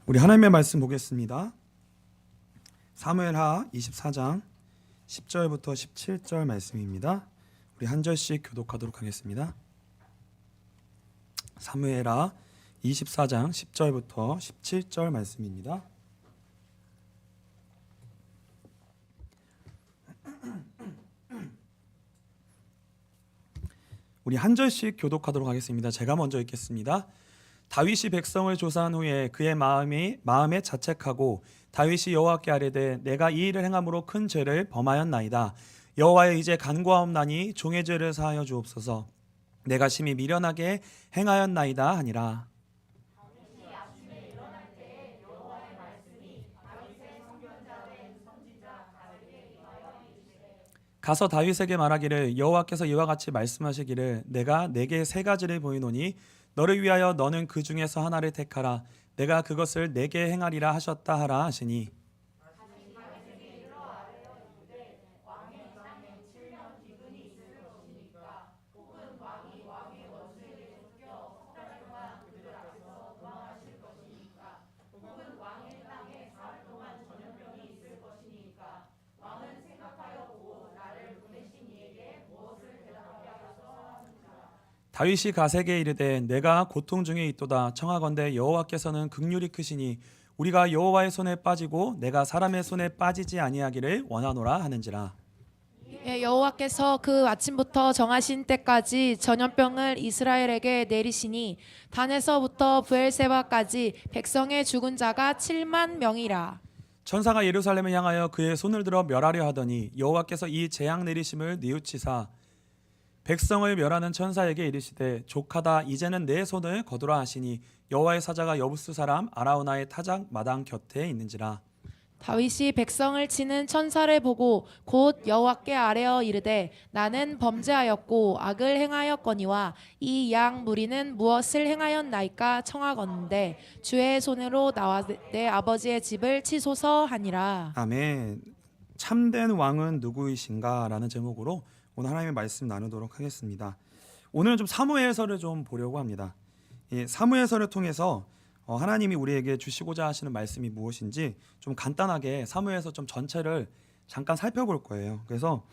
우리 하나님의 말씀 보겠습니다. 사무엘하 24장 10절부터 17절 말씀입니다. 우리 한 절씩 교독하도록 하겠습니다. 사무엘하 24장 10절부터 17절 말씀입니다. 우리 한 절씩 교독하도록 하겠습니다. 제가 먼저 읽겠습니다. 다윗이 백성을 조사한 후에 그의 마음에 자책하고 다윗이 여호와께 아뢰되 내가 이 일을 행함으로 큰 죄를 범하였나이다. 여호와여 이제 간구하옵나니 종의 죄를 사하여 주옵소서. 내가 심히 미련하게 행하였나이다 하니라. 가서 다윗에게 말하기를 여호와께서 이와 같이 말씀하시기를 내가 내게 세 가지를 보이노니 너를 위하여 너는 그 중에서 하나를 택하라. 내가 그것을 내게 행하리라 하셨다 하라 하시니 다윗이 가세게 이르되 내가 고통 중에 있도다. 청하건대 여호와께서는 긍휼이 크시니 우리가 여호와의 손에 빠지고 내가 사람의 손에 빠지지 아니하기를 원하노라 하는지라. 여호와께서 그 아침부터 정하신 때까지 전염병을 이스라엘에게 내리시니 단에서부터 브엘세바까지 백성의 죽은 자가 7만 명이라. 천사가 예루살렘을 향하여 그의 손을 들어 멸하려 하더니 여호와께서 이 재앙 내리심을 뉘우치사 백성을 멸하는 천사에게 이르시되 족하다. 이제는 내 손을 거두라 하시니 여호와의 사자가 여부스 사람 아라우나의 타작 마당 곁에 있는지라. 다윗이 백성을 치는 천사를 보고 곧 여호와께 아뢰어 이르되 나는 범죄하였고 악을 행하였거니와 이 양 무리는 무엇을 행하였나이까 청하건대 주의 손으로 나와 내 아버지의 집을 치소서 하니라. 아멘. 참된 왕은 누구이신가? 라는 제목으로 오늘 하나님의 말씀 나누도록 하겠습니다. 오늘은 좀 사무엘서를 좀 보려고 합니다. 이 사무엘서를 통해서 하나님이 우리에게 주시고자 하시는 말씀이 무엇인지 좀 간단하게 사무엘서 좀 전체를 잠깐 살펴볼 거예요. 그래서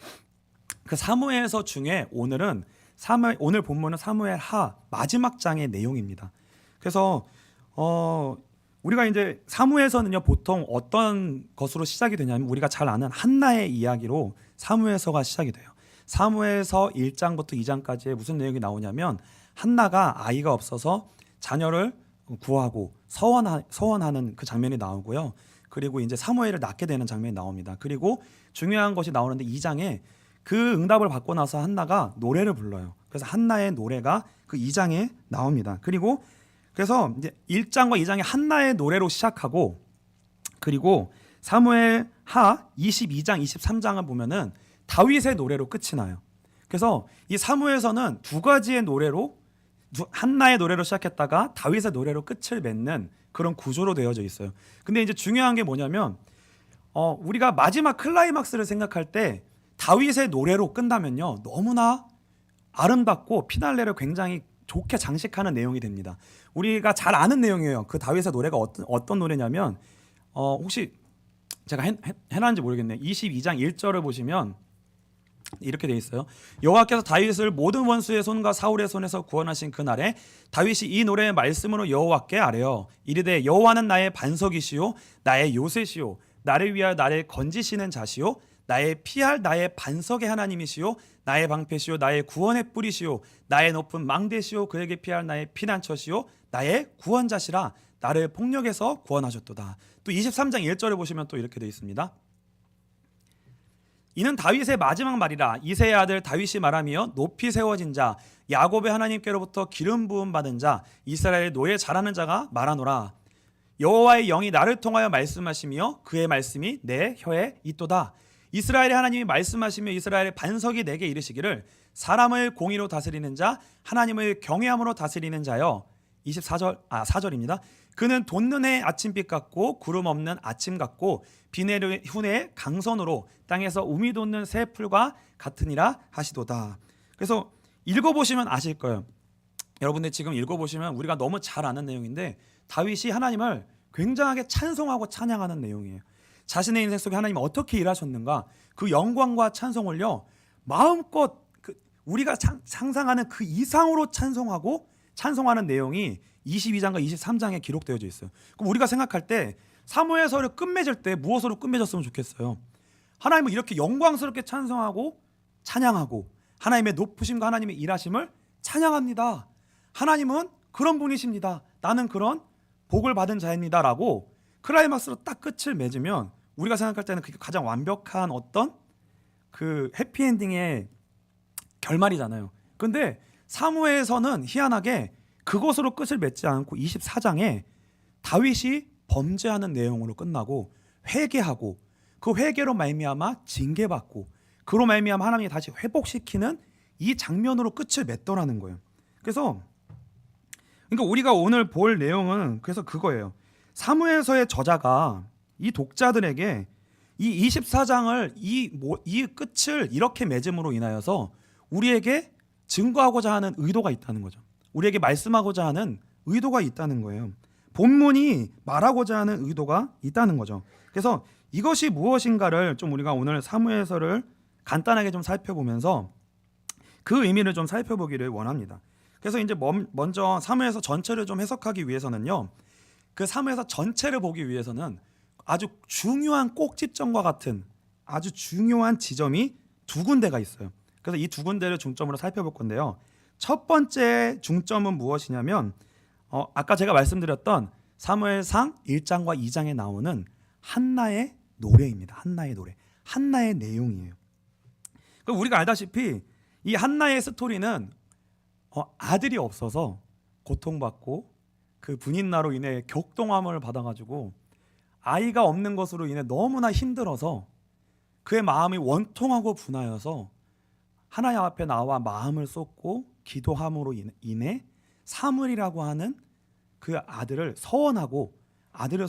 그 사무엘서 중에 오늘 본문은 사무엘하 마지막 장의 내용입니다. 그래서 우리가 이제 사무엘서는요 보통 어떤 것으로 시작이 되냐면 우리가 잘 아는 한나의 이야기로 사무엘서가 시작이 돼요. 사무엘서 1장부터 2장까지에 무슨 내용이 나오냐면 한나가 아이가 없어서 자녀를 구하고 서원하는 그 장면이 나오고요. 그리고 이제 사무엘을 낳게 되는 장면이 나옵니다. 그리고 중요한 것이 나오는데 2장에 그 응답을 받고 나서 한나가 노래를 불러요. 그래서 한나의 노래가 그 2장에 나옵니다. 그래서 이제 1장과 2장이 한나의 노래로 시작하고 그리고 사무엘하 22장, 23장을 보면은 다윗의 노래로 끝이 나요. 그래서 이 사무엘서는 두 가지의 노래로 한나의 노래로 시작했다가 다윗의 노래로 끝을 맺는 그런 구조로 되어져 있어요. 근데 이제 중요한 게 뭐냐면 우리가 마지막 클라이막스를 생각할 때 다윗의 노래로 끝나면요 너무나 아름답고 피날레를 굉장히 좋게 장식하는 내용이 됩니다. 우리가 잘 아는 내용이에요. 그 다윗의 노래가 어떤 노래냐면 혹시 제가 해놨는지 모르겠네요. 22장 1절을 보시면 이렇게 돼 있어요. 여호와께서 다윗을 모든 원수의 손과 사울의 손에서 구원하신 그날에 다윗이 이 노래의 말씀으로 여호와께 아뢰어 이르되 여호와는 나의 반석이시요 나의 요새시요 나를 위하여 나를 건지시는 자시요 나의 피할 나의 반석의 하나님이시요 나의 방패시요 나의 구원의 뿌리시요 나의 높은 망대시요 그에게 피할 나의 피난처시요 나의 구원자시라 나를 폭력에서 구원하셨도다. 또 23장 1절에 보시면 또 이렇게 돼 있습니다. 이는 다윗의 마지막 말이라. 이새의 아들 다윗이 말하며 높이 세워진 자 야곱의 하나님께로부터 기름 부음 받은 자 이스라엘의 노예 잘하는 자가 말하노라. 여호와의 영이 나를 통하여 말씀하시며 그의 말씀이 내 혀에 있도다. 이스라엘의 하나님이 말씀하시며 이스라엘의 반석이 내게 이르시기를 사람을 공의로 다스리는 자 하나님을 경외함으로 다스리는 자여. 4절입니다. 그는 돋는 해 아침빛 같고 구름 없는 아침 같고 비 내리는 후에 강선으로 땅에서 우미 돋는 새 풀과 같으니라 하시도다. 그래서 읽어보시면 아실 거예요. 여러분들 지금 읽어보시면 우리가 너무 잘 아는 내용인데 다윗이 하나님을 굉장하게 찬송하고 찬양하는 내용이에요. 자신의 인생 속에 하나님이 어떻게 일하셨는가 그 영광과 찬송을요 마음껏 우리가 상상하는 그 이상으로 찬송하는 내용이 22장과 23장에 기록되어져 있어요. 그럼 우리가 생각할 때 사무엘서를 끝맺을 때 무엇으로 끝맺었으면 좋겠어요? 하나님을 이렇게 영광스럽게 찬송하고 찬양하고 하나님의 높으심과 하나님의 일하심을 찬양합니다. 하나님은 그런 분이십니다. 나는 그런 복을 받은 자입니다 라고 클라이막스로 딱 끝을 맺으면 우리가 생각할 때는 그게 가장 완벽한 어떤 그 해피엔딩의 결말이잖아요. 근데 사무엘서는 희한하게 그것으로 끝을 맺지 않고 24장에 다윗이 범죄하는 내용으로 끝나고 회개하고 그 회개로 말미암아 징계받고 그로 말미암아 하나님이 다시 회복시키는 이 장면으로 끝을 맺더라는 거예요. 그래서 그러니까 우리가 오늘 볼 내용은 그래서 그거예요. 사무엘서의 저자가 이 독자들에게 이 24장을 이 끝을 이렇게 맺음으로 인하여서 우리에게 증거하고자 하는 의도가 있다는 거죠. 우리에게 말씀하고자 하는 의도가 있다는 거예요. 본문이 말하고자 하는 의도가 있다는 거죠. 그래서 이것이 무엇인가를 좀 우리가 오늘 사무엘서를 간단하게 좀 살펴보면서 그 의미를 좀 살펴보기를 원합니다. 그래서 이제 먼저 사무엘서 전체를 좀 해석하기 위해서는요. 그 사무엘서 전체를 보기 위해서는 아주 중요한 꼭지점과 같은 아주 중요한 지점이 두 군데가 있어요. 그래서 이 두 군데를 중점으로 살펴볼 건데요. 첫 번째 중점은 무엇이냐면 아까 제가 말씀드렸던 사무엘상 1장과 2장에 나오는 한나의 노래입니다. 한나의 노래, 한나의 내용이에요. 우리가 알다시피 이 한나의 스토리는 아들이 없어서 고통받고 그 분인나로 인해 격동함을 받아가지고 아이가 없는 것으로 인해 너무나 힘들어서 그의 마음이 원통하고 분하여서 하나님 앞에 나와 마음을 쏟고 기도함으로 인해 사무엘이라고 하는 그 아들을 서원하고 아들을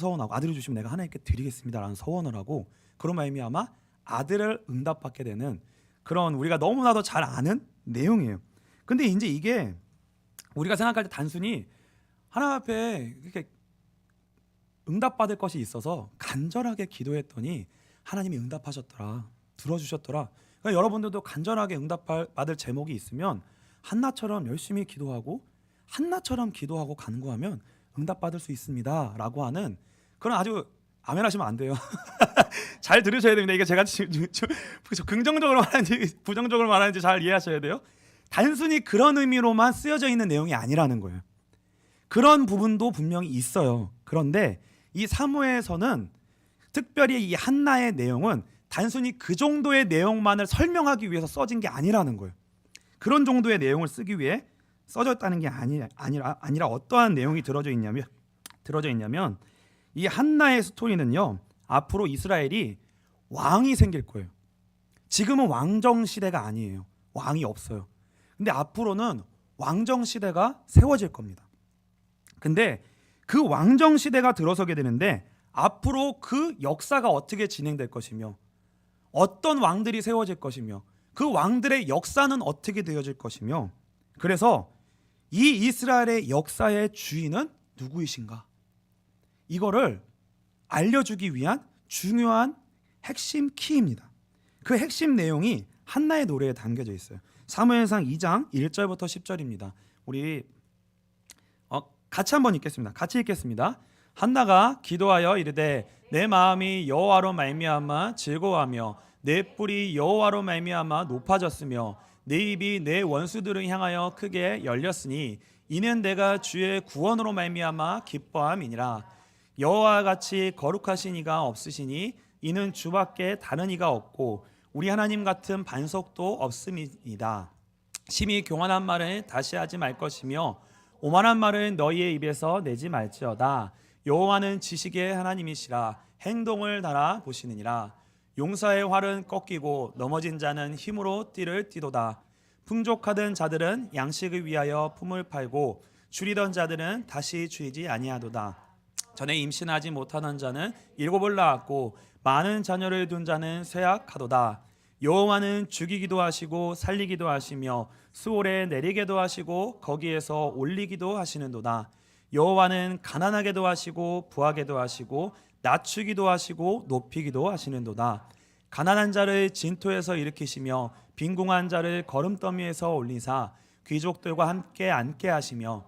주시면 내가 하나님께 드리겠습니다라는 서원을 하고 그런 말미암아 아들을 응답받게 되는 그런 우리가 너무나도 잘 아는 내용이에요. 근데 이제 이게 우리가 생각할 때 단순히 하나님 앞에 이렇게 응답받을 것이 있어서 간절하게 기도했더니 하나님이 응답하셨더라, 들어주셨더라. 그러니까 여러분들도 간절하게 응답받을 제목이 있으면 한나처럼 열심히 기도하고 한나처럼 기도하고 간구하면 응답받을 수 있습니다 라고 하는 그런 아주 아멘 하시면 안 돼요. 잘 들으셔야 됩니다. 이게 제가 긍정적으로 말하는지 부정적으로 말하는지 잘 이해하셔야 돼요. 단순히 그런 의미로만 쓰여져 있는 내용이 아니라는 거예요. 그런 부분도 분명히 있어요. 그런데 이 사무엘서는 특별히 이 한나의 내용은 단순히 그 정도의 내용만을 설명하기 위해서 써진 게 아니라는 거예요. 그런 정도의 내용을 쓰기 위해 써졌다는 게 아니라 어떠한 내용이 들어져 있냐면 이 한나의 스토리는요. 앞으로 이스라엘이 왕이 생길 거예요. 지금은 왕정 시대가 아니에요. 왕이 없어요. 근데 앞으로는 왕정 시대가 세워질 겁니다. 근데 그 왕정 시대가 들어서게 되는데 앞으로 그 역사가 어떻게 진행될 것이며 어떤 왕들이 세워질 것이며 그 왕들의 역사는 어떻게 되어질 것이며 그래서 이 이스라엘의 역사의 주인은 누구이신가? 이거를 알려주기 위한 중요한 핵심 키입니다. 그 핵심 내용이 한나의 노래에 담겨져 있어요. 사무엘상 2장 1절부터 10절입니다. 우리 같이 한번 읽겠습니다. 같이 읽겠습니다. 한나가 기도하여 이르되 내 마음이 여호와로 말미암아 즐거워하며 내 뿔이 여호와로 말미암아 높아졌으며 내 입이 내 원수들을 향하여 크게 열렸으니 이는 내가 주의 구원으로 말미암아 기뻐함이니라. 여호와와 같이 거룩하신 이가 없으시니 이는 주밖에 다른 이가 없고 우리 하나님 같은 반석도 없음이다. 심히 교만한 말을 다시 하지 말 것이며 오만한 말을 너희의 입에서 내지 말지어다. 여호와는 지식의 하나님이시라 행동을 달아 보시느니라. 용사의 활은 꺾이고 넘어진 자는 힘으로 띠를 띠도다. 풍족하던 자들은 양식을 위하여 품을 팔고 줄이던 자들은 다시 줄이지 아니하도다. 전에 임신하지 못하던 자는 7을 낳았고 많은 자녀를 둔 자는 쇠약하도다. 여호와는 죽이기도 하시고 살리기도 하시며 수월에 내리게도 하시고 거기에서 올리기도 하시는도다. 여호와는 가난하게도 하시고 부하게도 하시고 낮추기도 하시고 높이기도 하시는도다. 가난한 자를 진토에서 일으키시며 빈궁한 자를 거름더미에서 올리사 귀족들과 함께 앉게 하시며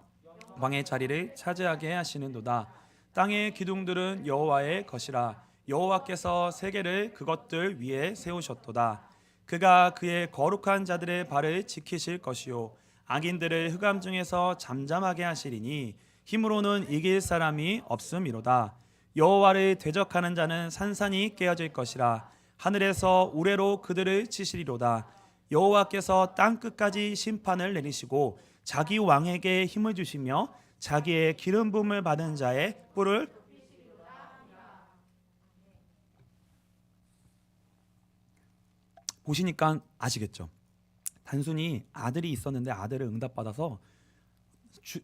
왕의 자리를 차지하게 하시는도다. 땅의 기둥들은 여호와의 것이라. 여호와께서 세계를 그것들 위에 세우셨도다. 그가 그의 거룩한 자들의 발을 지키실 것이요 악인들을 흑암 중에서 잠잠하게 하시리니 힘으로는 이길 사람이 없음이로다. 여호와를 대적하는 자는 산산이 깨어질 것이라. 하늘에서 우레로 그들을 치시리로다. 여호와께서 땅 끝까지 심판을 내리시고 자기 왕에게 힘을 주시며 자기의 기름 부음을 받은 자의 뿔을 보시니까 아시겠죠? 단순히 아들이 있었는데 아들을 응답받아서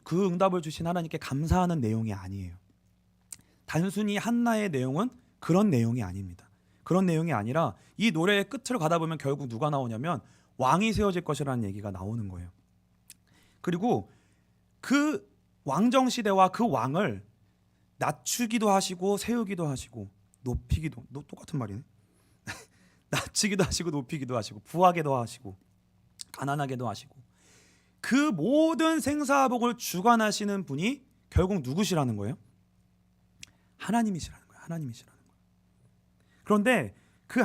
그 응답을 주신 하나님께 감사하는 내용이 아니에요. 단순히 한나의 내용은 그런 내용이 아닙니다. 그런 내용이 아니라 이 노래의 끝을 가다 보면 결국 누가 나오냐면 왕이 세워질 것이라는 얘기가 나오는 거예요. 그리고 그 왕정 시대와 그 왕을 낮추기도 하시고 세우기도 하시고 높이기도 똑같은 말이네. 낮추기도 하시고 높이기도 하시고 부하게도 하시고 가난하게도 하시고 그 모든 생사복을 주관하시는 분이 결국 누구시라는 거예요? 하나님이시라는 거예요. 하나님이시라는 거예요. 그런데 그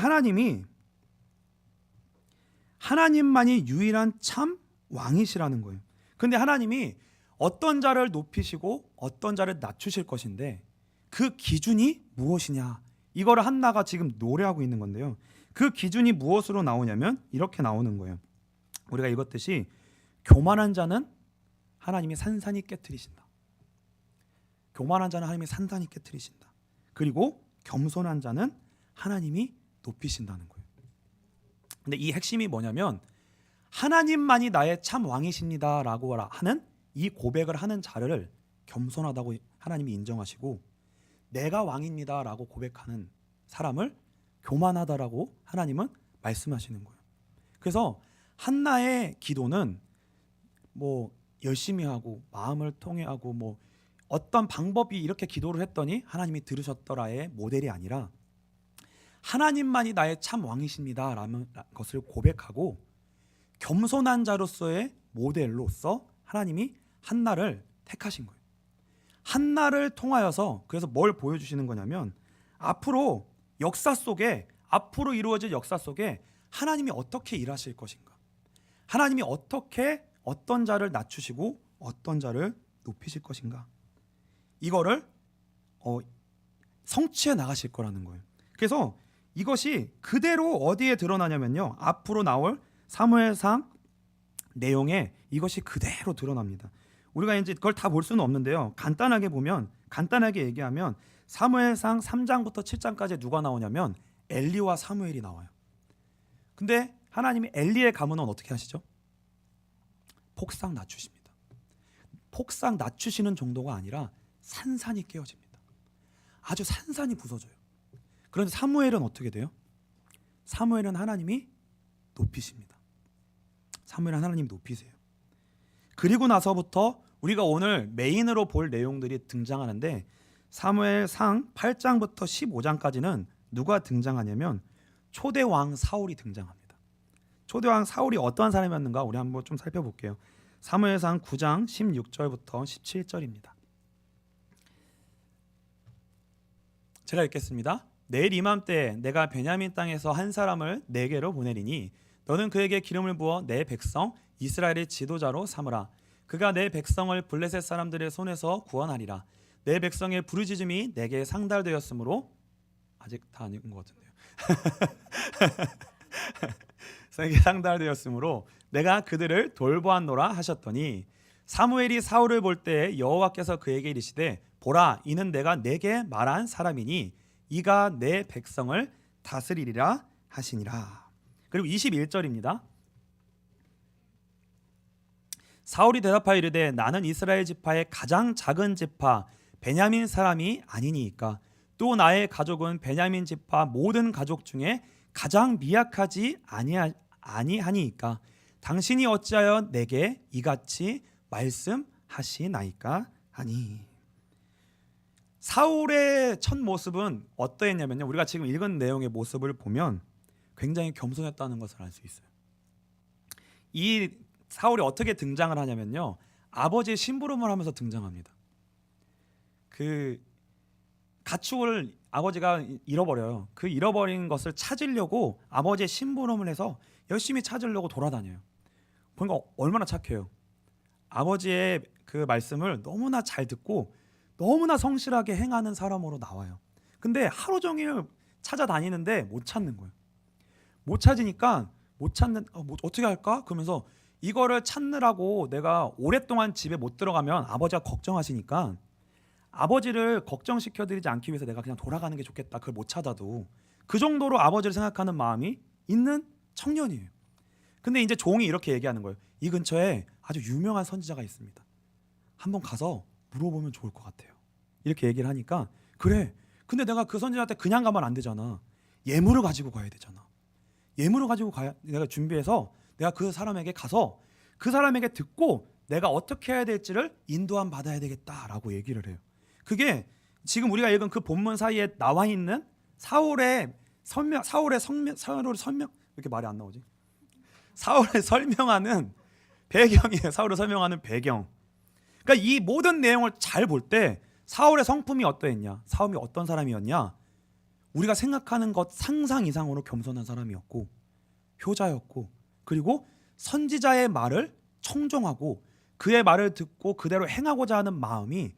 하나님만이 유일한 참 왕이시라는 거예요. 근데 하나님이 어떤 자를 높이시고 어떤 자를 낮추실 것인데 그 기준이 무엇이냐, 이거를 한나가 지금 노래하고 있는 건데요. 그 기준이 무엇으로 나오냐면 이렇게 나오는 거예요. 우리가 읽었듯이 교만한 자는 하나님이 산산히 깨트리신다. 교만한 자는 하나님이 산산히 깨트리신다. 그리고 겸손한 자는 하나님이 높이신다는 거예요. 근데 이 핵심이 뭐냐면 하나님만이 나의 참 왕이십니다라고 하는 이 고백을 하는 자를 겸손하다고 하나님이 인정하시고, 내가 왕입니다라고 고백하는 사람을 교만하다라고 하나님은 말씀하시는 거예요. 그래서 한나의 기도는 뭐 열심히 하고 마음을 통해하고 뭐 어떤 방법이 이렇게 기도를 했더니 하나님이 들으셨더라의 모델이 아니라 하나님만이 나의 참 왕이십니다라는 것을 고백하고 겸손한 자로서의 모델로서 하나님이 한나를 택하신 거예요. 한나를 통하여서 그래서 뭘 보여주시는 거냐면 앞으로 이루어질 역사 속에 하나님이 어떻게 일하실 것인가, 하나님이 어떻게 어떤 자를 낮추시고 어떤 자를 높이실 것인가, 이거를 성취해 나가실 거라는 거예요. 그래서 이것이 그대로 어디에 드러나냐면요, 앞으로 나올 사무엘상 내용에 이것이 그대로 드러납니다. 우리가 이제 그걸 다 볼 수는 없는데요, 간단하게 얘기하면 사무엘상 3장부터 7장까지 누가 나오냐면 엘리와 사무엘이 나와요. 근데 하나님이 엘리의 가문은 어떻게 하시죠? 폭삭 낮추십니다. 폭삭 낮추시는 정도가 아니라 산산이 깨어집니다. 아주 산산이 부서져요. 그런데 사무엘은 어떻게 돼요? 사무엘은 하나님이 높이십니다. 사무엘은 하나님이 높이세요. 그리고 나서부터 우리가 오늘 메인으로 볼 내용들이 등장하는데 사무엘상 8장부터 15장까지는 누가 등장하냐면 초대왕 사울이 등장합니다. 초대왕 사울이 어떠한 사람이었는가 우리 한번 좀 살펴볼게요. 사무엘상 9장 16절부터 17절입니다. 제가 읽겠습니다. 내일 이맘때 내가 베냐민 땅에서 한 사람을 내게로 보내리니 너는 그에게 기름을 부어 내 백성 이스라엘의 지도자로 삼으라. 그가 내 백성을 블레셋 사람들의 손에서 구원하리라. 내 백성의 부르짖음이 내게 상달되었으므로, 아직 다 안 읽은 것 같은데요. 내게 상달되었으므로 내가 그들을 돌보았노라 하셨더니 사무엘이 사울을 볼 때 여호와께서 그에게 이르시되 보라, 이는 내가 내게 말한 사람이니 이가 내 백성을 다스리리라 하시니라. 그리고 21절입니다. 사울이 대답하여 이르되 나는 이스라엘 지파의 가장 작은 지파 베냐민 사람이 아니니이까 또 나의 가족은 베냐민 지파 모든 가족 중에 가장 미약하지 아니하니이까 당신이 어찌하여 내게 이같이 말씀하시나이까 하니. 사울의 첫 모습은 어떠했냐면요, 우리가 지금 읽은 내용의 모습을 보면 굉장히 겸손했다는 것을 알 수 있어요. 이 사울이 어떻게 등장을 하냐면요, 아버지의 심부름을 하면서 등장합니다. 그 가축을 아버지가 잃어버려요. 그 잃어버린 것을 찾으려고 아버지의 심부름을 해서 열심히 찾으려고 돌아다녀요. 보니까 얼마나 착해요. 아버지의 그 말씀을 너무나 잘 듣고 너무나 성실하게 행하는 사람으로 나와요. 근데 하루 종일 찾아다니는데 못 찾는 거예요. 못 찾으니까 어떻게 할까? 그러면서 이거를 찾느라고 내가 오랫동안 집에 못 들어가면 아버지가 걱정하시니까 아버지를 걱정시켜드리지 않기 위해서 내가 그냥 돌아가는 게 좋겠다. 그걸 못 찾아도. 그 정도로 아버지를 생각하는 마음이 있는 청년이에요. 근데 이제 종이 이렇게 얘기하는 거예요. 이 근처에 아주 유명한 선지자가 있습니다. 한번 가서 물어보면 좋을 것 같아요. 이렇게 얘기를 하니까, 그래, 근데 내가 그 선지자한테 그냥 가면 안 되잖아. 예물을 가지고 가야 되잖아. 예물을 가지고 내가 준비해서 내가 그 사람에게 가서 그 사람에게 듣고 내가 어떻게 해야 될지를 인도함 받아야 되겠다라고 얘기를 해요. 그게 지금 우리가 읽은 그 본문 사이에 나와 있는 사울을 이렇게 말이 안 나오지? 사울을 설명하는 배경이에요. 사울을 설명하는 배경. 그러니까 이 모든 내용을 잘 볼 때 사울의 성품이 어떠했냐, 사울이 어떤 사람이었냐, 우리가 생각하는 것 상상 이상으로 겸손한 사람이었고 효자였고, 그리고 선지자의 말을 청종하고 그의 말을 듣고 그대로 행하고자 하는 마음이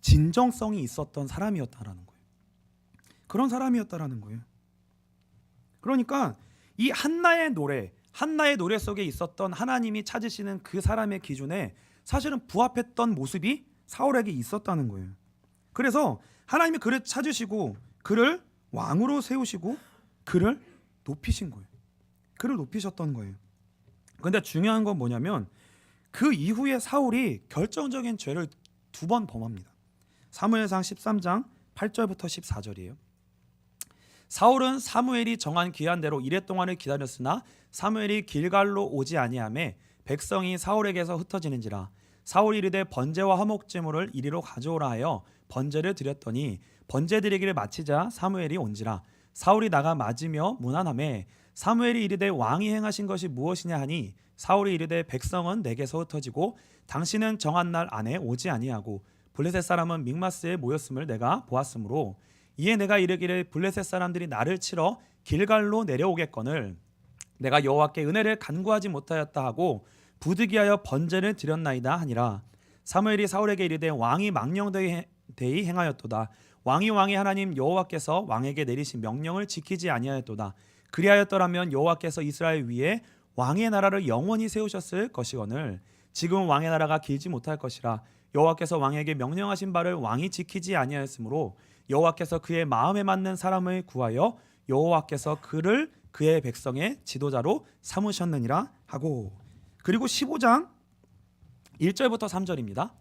진정성이 있었던 사람이었다라는 거예요. 그런 사람이었다라는 거예요. 그러니까 이 한나의 노래 속에 있었던 하나님이 찾으시는 그 사람의 기준에 사실은 부합했던 모습이 사울에게 있었다는 거예요. 그래서 하나님이 그를 찾으시고 그를 왕으로 세우시고 그를 높이신 거예요. 그를 높이셨던 거예요. 그런데 중요한 건 뭐냐면 그 이후에 사울이 결정적인 죄를 2번 범합니다. 사무엘상 13장 8절부터 14절이에요. 사울은 사무엘이 정한 기한대로 이레 동안을 기다렸으나 사무엘이 길갈로 오지 아니하매 백성이 사울에게서 흩어지는지라. 사울이 이르되 번제와 화목제물을 이리로 가져오라 하여 번제를 드렸더니 번제 드리기를 마치자 사무엘이 온지라. 사울이 나가 맞으며 문안하매 사무엘이 이르되 왕이 행하신 것이 무엇이냐 하니 사울이 이르되 백성은 내게서 흩어지고 당신은 정한 날 안에 오지 아니하고 블레셋 사람은 믹마스에 모였음을 내가 보았으므로 이에 내가 이르기를 블레셋 사람들이 나를 치러 길갈로 내려오겠거늘 내가 여호와께 은혜를 간구하지 못하였다 하고 부득이하여 번제를 드렸나이다 하니라. 사무엘이 사울에게 이르되 왕이 망령되이 행하였도다. 왕이 하나님 여호와께서 왕에게 내리신 명령을 지키지 아니하였도다. 그리하였더라면 여호와께서 이스라엘 위에 왕의 나라를 영원히 세우셨을 것이거늘 지금 왕의 나라가 길지 못할 것이라. 여호와께서 왕에게 명령하신 바를 왕이 지키지 아니하였으므로 여호와께서 그의 마음에 맞는 사람을 구하여 여호와께서 그를 그의 백성의 지도자로 삼으셨느니라 하고, 그리고 15장 1절부터 3절입니다.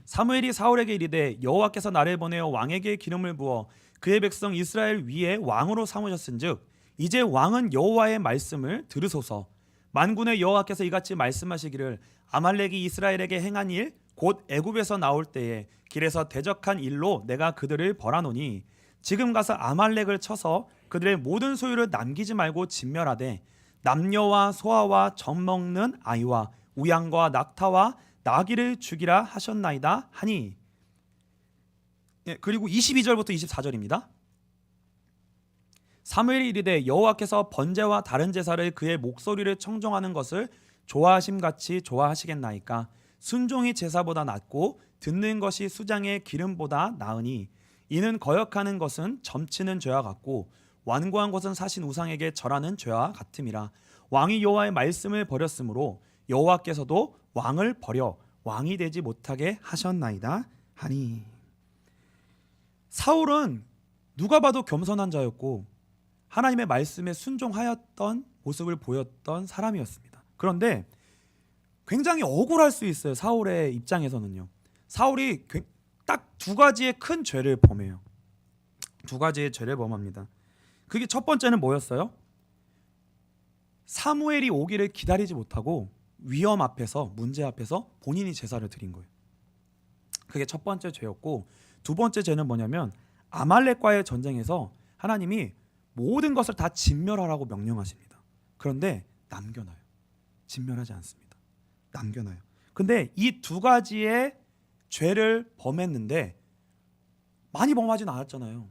사무엘이 사울에게 이르되 여호와께서 나를 보내어 왕에게 기름을 부어 그의 백성 이스라엘 위에 왕으로 삼으셨은즉 이제 왕은 여호와의 말씀을 들으소서. 만군의 여호와께서 이같이 말씀하시기를 아말렉이 이스라엘에게 행한 일 곧 애굽에서 나올 때에 길에서 대적한 일로 내가 그들을 벌하노니 지금 가서 아말렉을 쳐서 그들의 모든 소유를 남기지 말고 진멸하되 남녀와 소아와 젖 먹는 아이와 우양과 낙타와 나귀를 죽이라 하셨나이다 하니. 그리고 22절부터 24절입니다. 사무엘이 이르되 여호와께서 번제와 다른 제사를 그의 목소리를 청종하는 것을 좋아하심같이 좋아하시겠나이까. 순종이 제사보다 낫고 듣는 것이 수장의 기름보다 나으니 이는 거역하는 것은 점치는 죄와 같고 완고한 것은 사신 우상에게 절하는 죄와 같음이라. 왕이 여호와의 말씀을 버렸으므로 여호와께서도 왕을 버려 왕이 되지 못하게 하셨나이다 하니. 사울은 누가 봐도 겸손한 자였고 하나님의 말씀에 순종하였던 모습을 보였던 사람이었습니다. 그런데 굉장히 억울할 수 있어요. 사울의 입장에서는요. 사울이 딱 2가지의 큰 죄를 범해요. 2가지의 죄를 범합니다. 그게 첫 번째는 뭐였어요? 사무엘이 오기를 기다리지 못하고 위험 앞에서, 문제 앞에서 본인이 제사를 드린 거예요. 그게 첫 번째 죄였고, 두 번째 죄는 뭐냐면 아말렉과의 전쟁에서 하나님이 모든 것을 다 진멸하라고 명령하십니다. 그런데 남겨놔요. 진멸하지 않습니다. 남겨놔요. 근데 이 두 가지의 죄를 범했는데 많이 범하진 않았잖아요.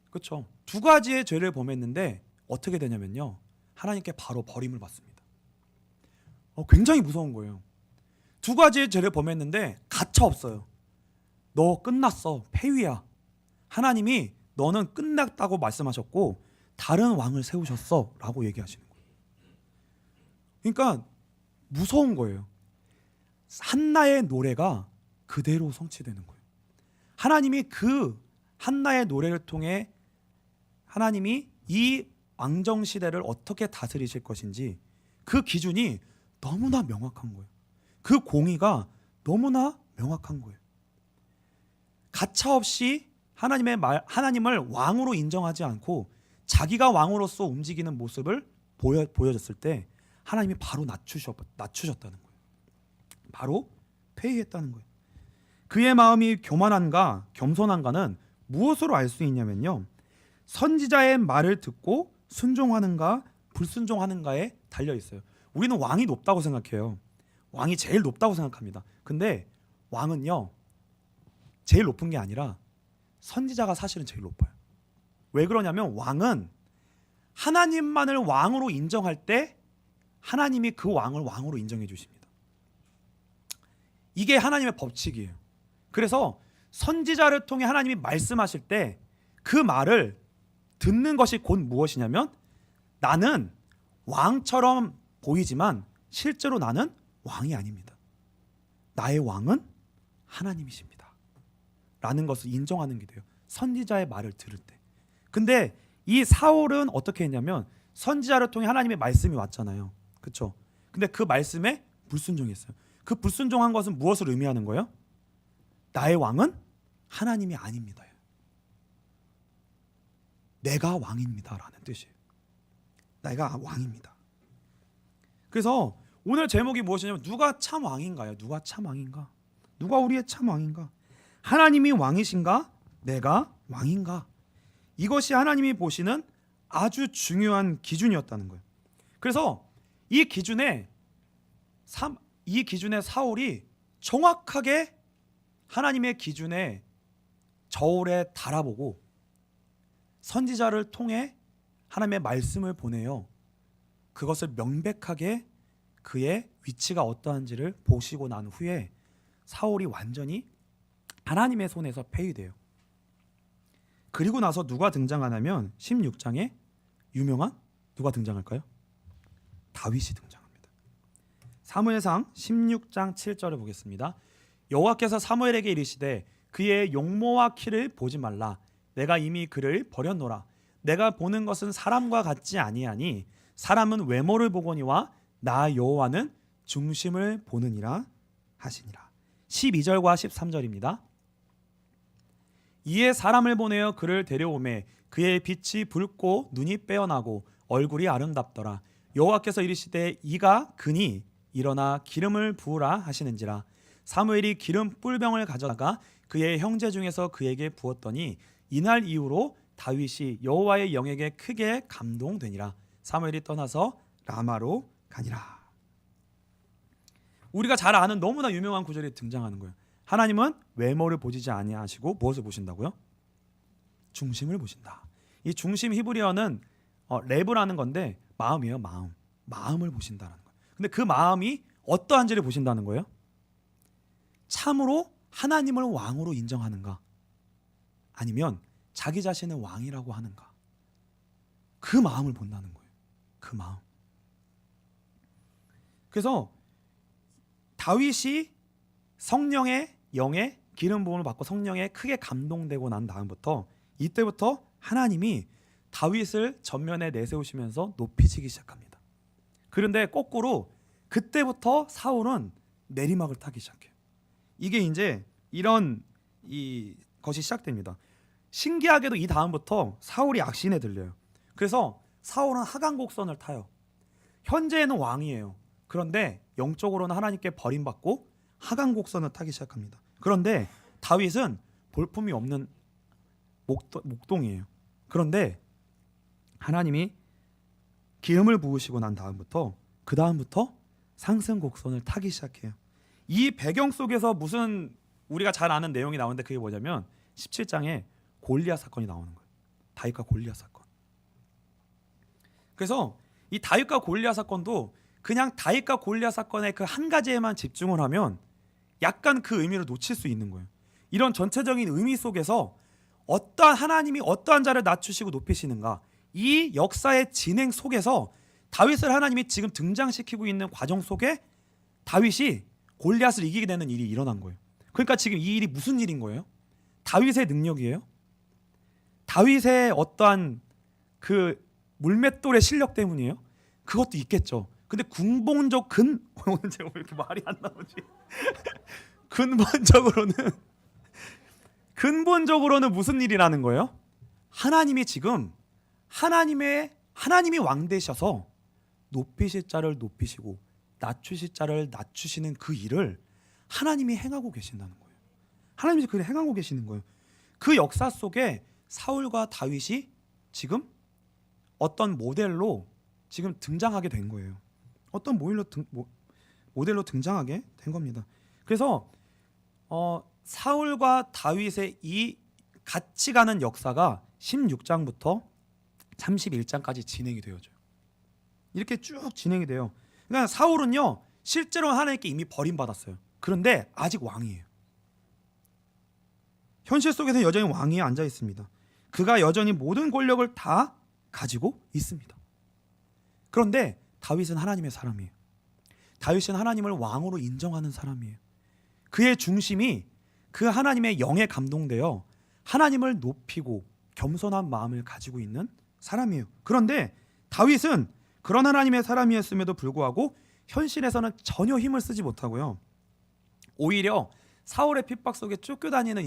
그렇죠? 두 가지의 죄를 범했는데 어떻게 되냐면요, 하나님께 바로 버림을 받습니다. 굉장히 무서운 거예요. 두 가지의 죄를 범했는데 가차 없어요. 너 끝났어. 폐위야. 하나님이 너는 끝났다고 말씀하셨고 다른 왕을 세우셨어 라고 얘기하시는 거예요. 그러니까 무서운 거예요. 한나의 노래가 그대로 성취되는 거예요. 하나님이 그 한나의 노래를 통해 하나님이 이 왕정 시대를 어떻게 다스리실 것인지 그 기준이 너무나 명확한 거예요. 그 공의가 너무나 명확한 거예요. 가차없이 하나님을 왕으로 인정하지 않고 자기가 왕으로서 움직이는 모습을 보여줬을 때 하나님이 바로 낮추셨다는 거예요. 바로 폐위했다는 거예요. 그의 마음이 교만한가 겸손한가는 무엇으로 알 수 있냐면요, 선지자의 말을 듣고 순종하는가 불순종하는가에 달려 있어요. 우리는 왕이 높다고 생각해요. 왕이 제일 높다고 생각합니다. 근데 왕은요, 제일 높은 게 아니라 선지자가 사실은 제일 높아요. 왜 그러냐면 왕은 하나님만을 왕으로 인정할 때 하나님이 그 왕을 왕으로 인정해 주십니다. 이게 하나님의 법칙이에요. 그래서 선지자를 통해 하나님이 말씀하실 때 그 말을 듣는 것이 곧 무엇이냐면, 나는 왕처럼 보이지만 실제로 나는 왕이 아닙니다. 나의 왕은 하나님이십니다 라는 것을 인정하는 게 돼요. 선지자의 말을 들을 때. 근데 이 사울은 어떻게 했냐면 선지자를 통해 하나님의 말씀이 왔잖아요. 그렇죠? 근데 그 말씀에 불순종했어요. 그 불순종한 것은 무엇을 의미하는 거예요? 나의 왕은 하나님이 아닙니다. 내가 왕입니다 라는 뜻이에요. 내가 왕입니다. 그래서 오늘 제목이 무엇이냐면 누가 참 왕인가요? 누가 참 왕인가? 누가 우리의 참 왕인가? 하나님이 왕이신가? 내가 왕인가? 이것이 하나님이 보시는 아주 중요한 기준이었다는 거예요. 그래서 이 기준에 사울이 정확하게 하나님의 기준에 저울에 달아보고 선지자를 통해 하나님의 말씀을 보내요. 그것을 명백하게 그의 위치가 어떠한지를 보시고 난 후에 사울이 완전히 하나님의 손에서 폐위돼요. 그리고 나서 누가 등장하냐면 16장에 유명한 누가 등장할까요? 다윗이 등장합니다. 사무엘상 16장 7절을 보겠습니다. 여호와께서 사무엘에게 이르시되 그의 용모와 키를 보지 말라. 내가 이미 그를 버렸노라. 내가 보는 것은 사람과 같지 아니하니 사람은 외모를 보거니와 나 여호와는 중심을 보느니라 하시니라. 12절과 13절입니다. 이에 사람을 보내어 그를 데려오매 그의 빛이 붉고 눈이 빼어나고 얼굴이 아름답더라. 여호와께서 이르시되 이가 그니 일어나 기름을 부으라 하시는지라. 사무엘이 기름 뿔병을 가져다가 그의 형제 중에서 그에게 부었더니 이날 이후로 다윗이 여호와의 영에게 크게 감동되니라. 사무엘이 떠나서 라마로 가니라. 우리가 잘 아는 너무나 유명한 구절이 등장하는 거예요. 하나님은 외모를 보시지 아니하시고 무엇을 보신다고요? 중심을 보신다. 이 중심 히브리어는 레브라는 건데 마음이에요. 마음을 보신다는 거예요. 근데 그 마음이 어떠한지를 보신다는 거예요? 참으로 하나님을 왕으로 인정하는가? 아니면 자기 자신을 왕이라고 하는가? 그 마음을 본다는 거예요. 그 마음. 그래서 다윗이 성령의 영에 기름 부음을 받고 성령에 크게 감동되고 난 다음부터 이때부터 하나님이 다윗을 전면에 내세우시면서 높이시기 시작합니다. 그런데 거꾸로 그때부터 사울은 내리막을 타기 시작해요. 이게 이제 이런 것이 시작됩니다. 신기하게도 이 다음부터 사울이 악신에 들려요. 그래서 사울은 하강곡선을 타요. 현재는 왕이에요. 그런데 영적으로는 하나님께 버림받고 하강곡선을 타기 시작합니다. 그런데 다윗은 볼품이 없는 목동이에요. 그런데 하나님이 기름을 부으시고 난 다음부터 그 다음부터 상승 곡선을 타기 시작해요. 이 배경 속에서 무슨 우리가 잘 아는 내용이 나오는데 그게 뭐냐면 17장에 골리앗 사건이 나오는 거예요. 다윗과 골리앗 사건. 그래서 이 다윗과 골리앗 사건도 그냥 다윗과 골리앗 사건의 그 한 가지에만 집중을 하면 약간 그 의미를 놓칠 수 있는 거예요. 이런 전체적인 의미 속에서 어떠한 하나님이 어떠한 자를 낮추시고 높이시는가, 이 역사의 진행 속에서 다윗을 하나님이 지금 등장시키고 있는 과정 속에 다윗이 골리앗을 이기게 되는 일이 일어난 거예요. 그러니까 지금 이 일이 무슨 일인 거예요? 다윗의 능력이에요? 다윗의 어떠한 그 물맷돌의 실력 때문이에요? 그것도 있겠죠. 근데 오늘 제가 왜 이렇게 말이 안 나오지? 근본적으로는 무슨 일이라는 거예요? 하나님이 지금 하나님이 왕 되셔서 높이실 자를 높이시고 낮추실 자를 낮추시는 그 일을 하나님이 행하고 계신다는 거예요. 하나님이 그걸 행하고 계시는 거예요. 그 역사 속에 사울과 다윗이 지금 어떤 모델로 지금 등장하게 된 거예요. 어떤 모델로 등장하게 된 겁니다. 그래서 사울과 다윗의 이 같이 가는 역사가 16장부터 31장까지 진행이 되어져요. 이렇게 쭉 진행이 돼요. 그러니까 사울은요 실제로 하나님께 이미 버림받았어요. 그런데 아직 왕이에요. 현실 속에서 여전히 왕위에 앉아 있습니다. 그가 여전히 모든 권력을 다 가지고 있습니다. 그런데 다윗은 하나님의 사람이에요. 다윗은 하나님을 왕으로 인정하는 사람이에요. 그의 중심이 그 하나님의 영에 감동되어 하나님을 높이고 겸손한 마음을 가지고 있는 사람이에요. 그런데 다윗은 그런 하나님의 사람이었음에도 불구하고 현실에서는 전혀 힘을 쓰지 못하고요. 오히려 사울의 핍박 속에 쫓겨다니는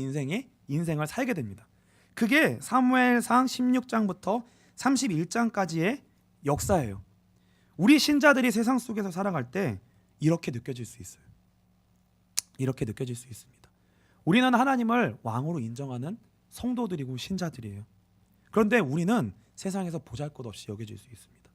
인생을 살게 됩니다. 그게 사무엘상 16장부터 31장까지의 역사예요. 우리 신자들이 세상 속에서 살아갈 때 이렇게 느껴질 수 있어요. 이렇게 느껴질 수 있습니다. 우리는 하나님을 왕으로 인정하는 성도들이고 신자들이에요. 그런데 우리는 세상에서 보잘것없이 여겨질 수 있습니다.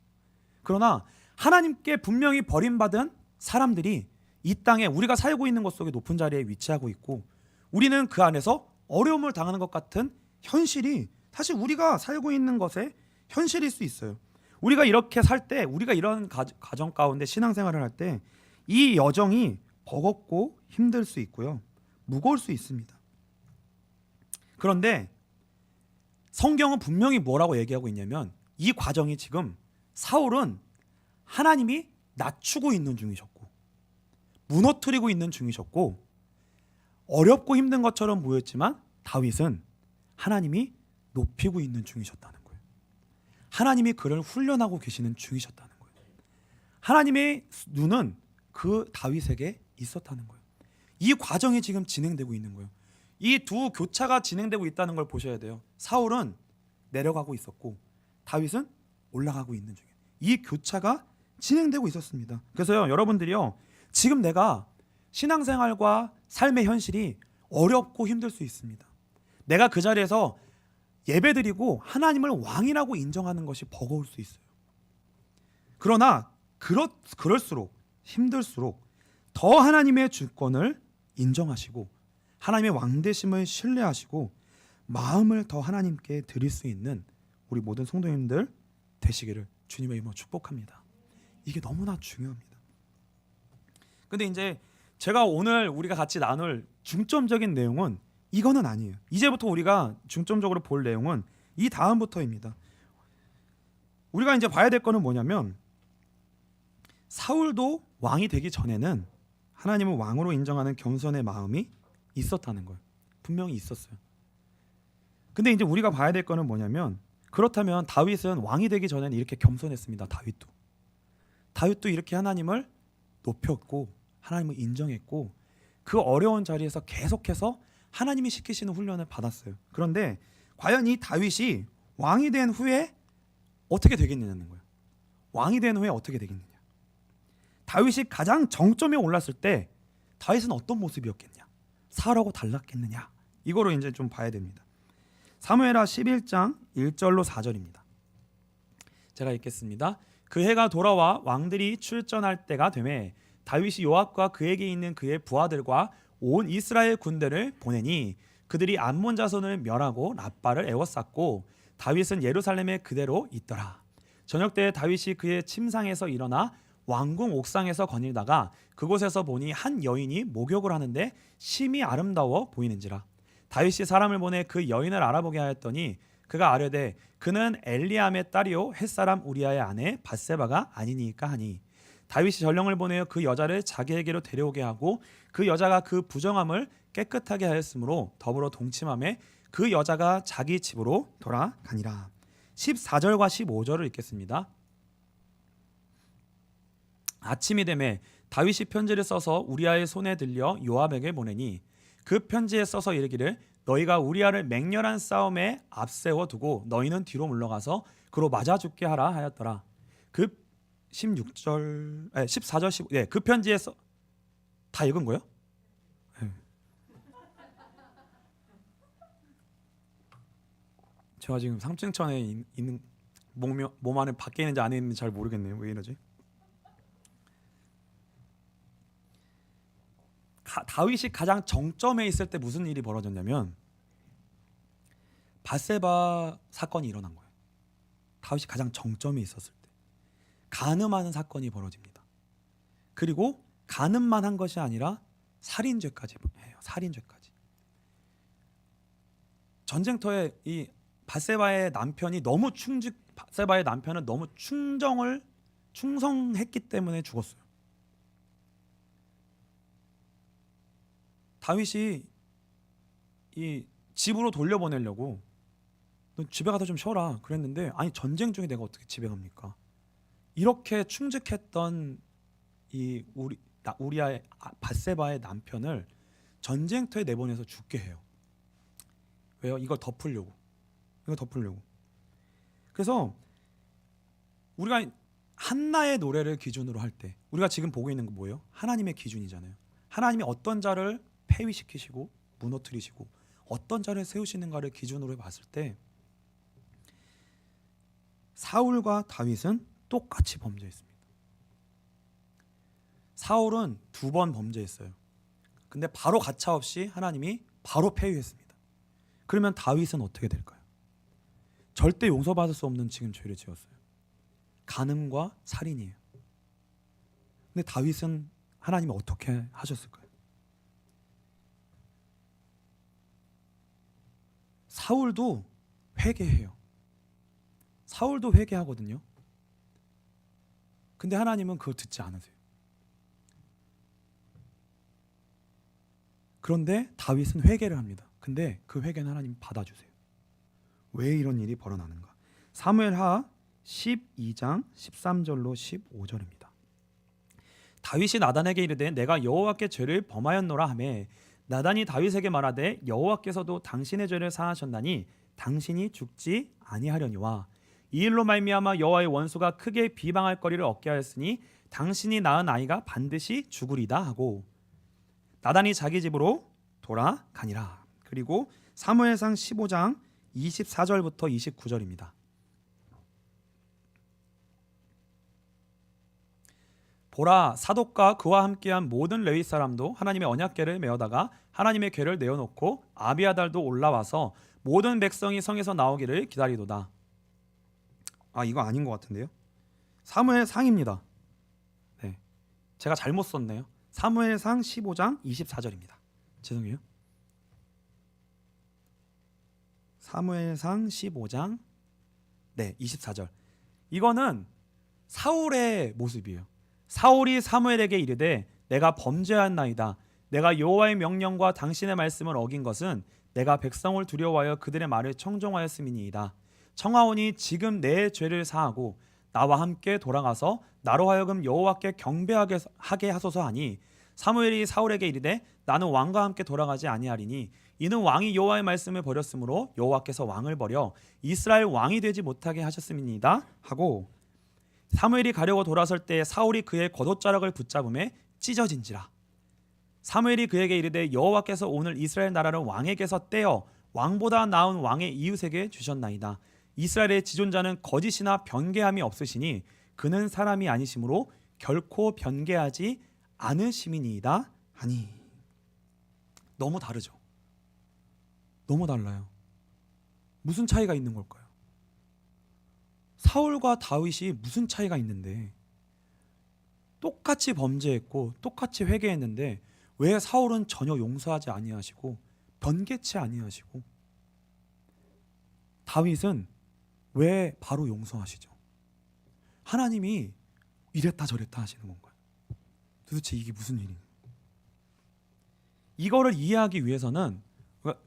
그러나 하나님께 분명히 버림받은 사람들이 이 땅에 우리가 살고 있는 것 속에 높은 자리에 위치하고 있고, 우리는 그 안에서 어려움을 당하는 것 같은 현실이 사실 우리가 살고 있는 것의 현실일 수 있어요. 우리가 이렇게 살 때, 우리가 이런 가정 가운데 신앙생활을 할 때 이 여정이 버겁고 힘들 수 있고요, 무거울 수 있습니다. 그런데 성경은 분명히 뭐라고 얘기하고 있냐면, 이 과정이 지금 사울은 하나님이 낮추고 있는 중이셨고 무너뜨리고 있는 중이셨고 어렵고 힘든 것처럼 보였지만 다윗은 하나님이 높이고 있는 중이셨다는 거예요. 하나님이 그를 훈련하고 계시는 중이셨다는 거예요. 하나님의 눈은 그 다윗에게 있었다는 거예요. 이 과정이 지금 진행되고 있는 거예요. 이 두 교차가 진행되고 있다는 걸 보셔야 돼요. 사울은 내려가고 있었고 다윗은 올라가고 있는 중이에요. 이 교차가 진행되고 있었습니다. 그래서요, 여러분들이요, 지금 내가 신앙생활과 삶의 현실이 어렵고 힘들 수 있습니다. 내가 그 자리에서 예배드리고 하나님을 왕이라고 인정하는 것이 버거울 수 있어요. 그러나 그럴수록 힘들수록 더 하나님의 주권을 인정하시고 하나님의 왕되심을 신뢰하시고 마음을 더 하나님께 드릴 수 있는 우리 모든 성도님들 되시기를 주님의 이름으로 축복합니다. 이게 너무나 중요합니다. 근데 이제 제가 오늘 우리가 같이 나눌 중점적인 내용은 이거는 아니에요. 이제부터 우리가 중점적으로 볼 내용은 이 다음부터입니다. 우리가 이제 봐야 될 거는 뭐냐면, 사울도 왕이 되기 전에는 하나님을 왕으로 인정하는 겸손의 마음이 있었다는 거예요. 분명히 있었어요. 근데 이제 우리가 봐야 될 거는 뭐냐면, 그렇다면 다윗은 왕이 되기 전에는 이렇게 겸손했습니다. 다윗도 이렇게 하나님을 높였고 하나님을 인정했고 그 어려운 자리에서 계속해서 하나님이 시키시는 훈련을 받았어요. 그런데 과연 이 다윗이 왕이 된 후에 어떻게 되겠느냐는 거예요. 왕이 된 후에 어떻게 되겠느냐. 다윗이 가장 정점에 올랐을 때 다윗은 어떤 모습이었겠냐. 사라고 달랐겠느냐? 이거로 이제 좀 봐야 됩니다. 사무엘하 11장 1절로 4절입니다. 제가 읽겠습니다. 그 해가 돌아와 왕들이 출전할 때가 되매 다윗이 요압과 그에게 있는 그의 부하들과 온 이스라엘 군대를 보내니 그들이 암몬 자손을 멸하고 랍바를 에워쌌고 다윗은 예루살렘에 그대로 있더라. 저녁 때에 다윗이 그의 침상에서 일어나 왕궁 옥상에서 거닐다가 그곳에서 보니 한 여인이 목욕을 하는데 심히 아름다워 보이는지라. 다윗이 사람을 보내 그 여인을 알아보게 하였더니 그가 아뢰되 그는 엘리암의 딸이요 햇사람 우리아의 아내 밧세바가 아니니까 하니 다윗이 전령을 보내어 그 여자를 자기에게로 데려오게 하고 그 여자가 그 부정함을 깨끗하게 하였으므로 더불어 동침함에 그 여자가 자기 집으로 돌아가니라. 14절과 15절을 읽겠습니다. 아침이 되매 다윗이 편지를 써서 우리아의 손에 들려 요압에게 보내니 그 편지에 써서 이르기를 너희가 우리아를 맹렬한 싸움에 앞세워 두고 너희는 뒤로 물러가서 그로 맞아 죽게 하라 하였더라. 그 14절 15 그 편지에 다 읽은 거예요? 네. 제가 지금 상층천에 있는 몸 안에 밖에 있는지 안에 있는지 잘 모르겠네요. 왜 이러지? 다윗이 가장 정점에 있을 때 무슨 일이 벌어졌냐면 밧세바 사건이 일어난 거예요. 다윗이 가장 정점에 있었을 때 간음하는 사건이 벌어집니다. 그리고 간음만 한 것이 아니라 살인죄까지 해요. 살인죄까지. 전쟁터에 이 밧세바의 남편은 너무 충성했기 때문에 죽었어요. 다윗이 이 집으로 돌려보내려고 너 집에 가서 좀 쉬어라 그랬는데 아니 전쟁 중에 내가 어떻게 집에 갑니까? 이렇게 충직했던 이 우리아의 밧세바의 남편을 전쟁터에 내보내서 죽게 해요. 왜요? 이걸 덮으려고. 그래서 우리가 한나의 노래를 기준으로 할 때 우리가 지금 보고 있는 거 뭐예요? 하나님의 기준이잖아요. 하나님이 어떤 자를 폐위시키시고 무너뜨리시고 어떤 자를 세우시는가를 기준으로 봤을 때 사울과 다윗은 똑같이 범죄했습니다. 사울은 2번 범죄했어요. 근데 바로 가차없이 하나님이 바로 폐위했습니다. 그러면 다윗은 어떻게 될까요? 절대 용서받을 수 없는 지금 죄를 지었어요. 간음과 살인이에요. 근데 다윗은 하나님이 어떻게 하셨을까요? 사울도 회개해요. 사울도 회개하거든요. 근데 하나님은 그걸 듣지 않으세요. 그런데 다윗은 회개를 합니다. 근데 그 회개는 하나님 받아주세요. 왜 이런 일이 벌어나는가? 사무엘하 12장 13절로 15절입니다. 다윗이 나단에게 이르되 내가 여호와께 죄를 범하였노라 하매 나단이 다윗에게 말하되 여호와께서도 당신의 죄를 사하셨나니 당신이 죽지 아니하려니와 이 일로 말미암아 여호와의 원수가 크게 비방할 거리를 얻게 하였으니 당신이 낳은 아이가 반드시 죽으리다 하고 나단이 자기 집으로 돌아가니라. 그리고 사무엘상 15장 24절부터 29절입니다. 보라 사독과 그와 함께한 모든 레위 사람도 하나님의 언약궤를 메어다가 하나님의 궤를 내어놓고 아비아달도 올라와서 모든 백성이 성에서 나오기를 기다리도다. 이거 아닌 것 같은데요. 사무엘상입니다. 네, 제가 잘못 썼네요. 사무엘상 15장 24절입니다. 죄송해요. 사무엘상 15장 24절. 이거는 사울의 모습이에요. 사울이 사무엘에게 이르되 내가 범죄하였나이다. 내가 여호와의 명령과 당신의 말씀을 어긴 것은 내가 백성을 두려워하여 그들의 말을 청종하였음이니이다. 청하오니 지금 내 죄를 사하고 나와 함께 돌아가서 나로 하여금 여호와께 경배하게 하소서 하니 사무엘이 사울에게 이르되 나는 왕과 함께 돌아가지 아니하리니 이는 왕이 여호와의 말씀을 버렸으므로 여호와께서 왕을 버려 이스라엘 왕이 되지 못하게 하셨음이니이다 하고 사무엘이 가려고 돌아설 때 사울이 그의 겉옷자락을 붙잡음에 찢어진지라. 사무엘이 그에게 이르되 여호와께서 오늘 이스라엘 나라를 왕에게서 떼어 왕보다 나은 왕의 이웃에게 주셨나이다. 이스라엘의 지존자는 거짓이나 변개함이 없으시니 그는 사람이 아니시므로 결코 변개하지 않으심이니이다 하니. 너무 다르죠. 너무 달라요. 무슨 차이가 있는 걸까요? 사울과 다윗이 무슨 차이가 있는데, 똑같이 범죄했고 똑같이 회개했는데 왜 사울은 전혀 용서하지 아니하시고 변개치 아니하시고 다윗은 왜 바로 용서하시죠? 하나님이 이랬다 저랬다 하시는 건가요? 도대체 이게 무슨 일인가요? 이거를 이해하기 위해서는,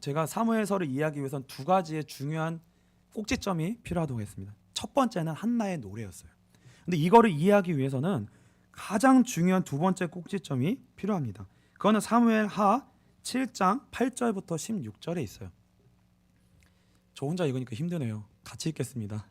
제가 사무엘서를 이해하기 위해서는 두 가지의 중요한 꼭지점이 필요하다고 했습니다. 첫 번째는 한나의 노래였어요. 근데 이거를 이해하기 위해서는 가장 중요한 두 번째 꼭지점이 필요합니다. 그거는 사무엘 하 7장 8절부터 16절에 있어요. 저 혼자 읽으니까 힘드네요. 같이 읽겠습니다.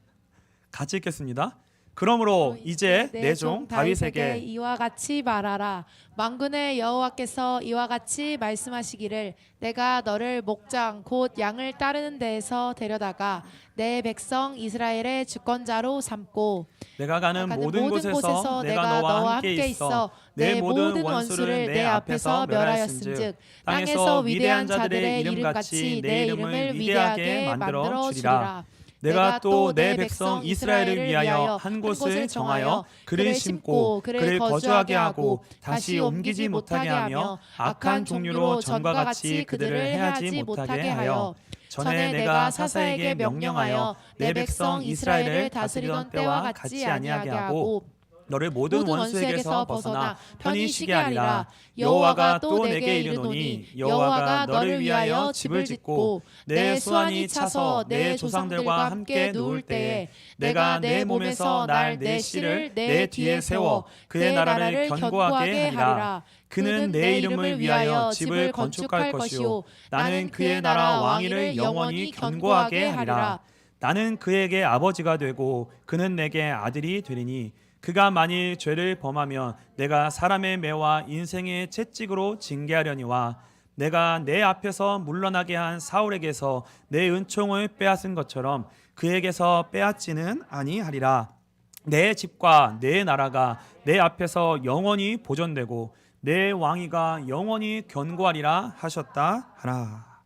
같이 읽겠습니다. 그러므로 이제 내 종 다윗에게 이와 같이 말하라. 만군의 여호와께서 이와 같이 말씀하시기를 내가 너를 목장 곧 양을 따르는 데에서 데려다가 내 백성 이스라엘의 주권자로 삼고 내가 가는 모든 곳에서 내가 너와 함께 있어 내 모든 원수를 내 앞에서 멸하였은즉 땅에서 위대한 자들의 이름같이 내 이름을 위대하게 만들어 주리라. 내가 또 내 백성 이스라엘을 위하여 한 곳을 정하여 그를 심고 그를 거주하게 하고 다시 옮기지 못하게 하며 악한 종류로 전과 같이 그들을 해하지 못하게 하여 전에 내가 사사에게 명령하여 내 백성 이스라엘을 다스리던 때와 같지 아니하게 하고 너를 모든 원수에게서 벗어나 편히 쉬게 하리라. 여호와가 또 내게 이르노니 여호와가 너를 위하여 집을 짓고 내 수완이 차서 내 조상들과 함께 누울 때에 내가 내 몸에서 날 내 씨를 내 뒤에 세워 그의 나라를 견고하게 하리라. 그는 내 이름을 위하여 집을 건축할 것이요 나는 그의 나라 왕위를 영원히 견고하게 하리라. 나는 그에게 아버지가 되고 그는 내게 아들이 되리니 그가 만일 죄를 범하면 내가 사람의 매와 인생의 채찍으로 징계하려니와 내가 내 앞에서 물러나게 한 사울에게서 내 은총을 빼앗은 것처럼 그에게서 빼앗지는 아니하리라. 내 집과 내 나라가 내 앞에서 영원히 보존되고 내 왕위가 영원히 견고하리라 하셨다 하라.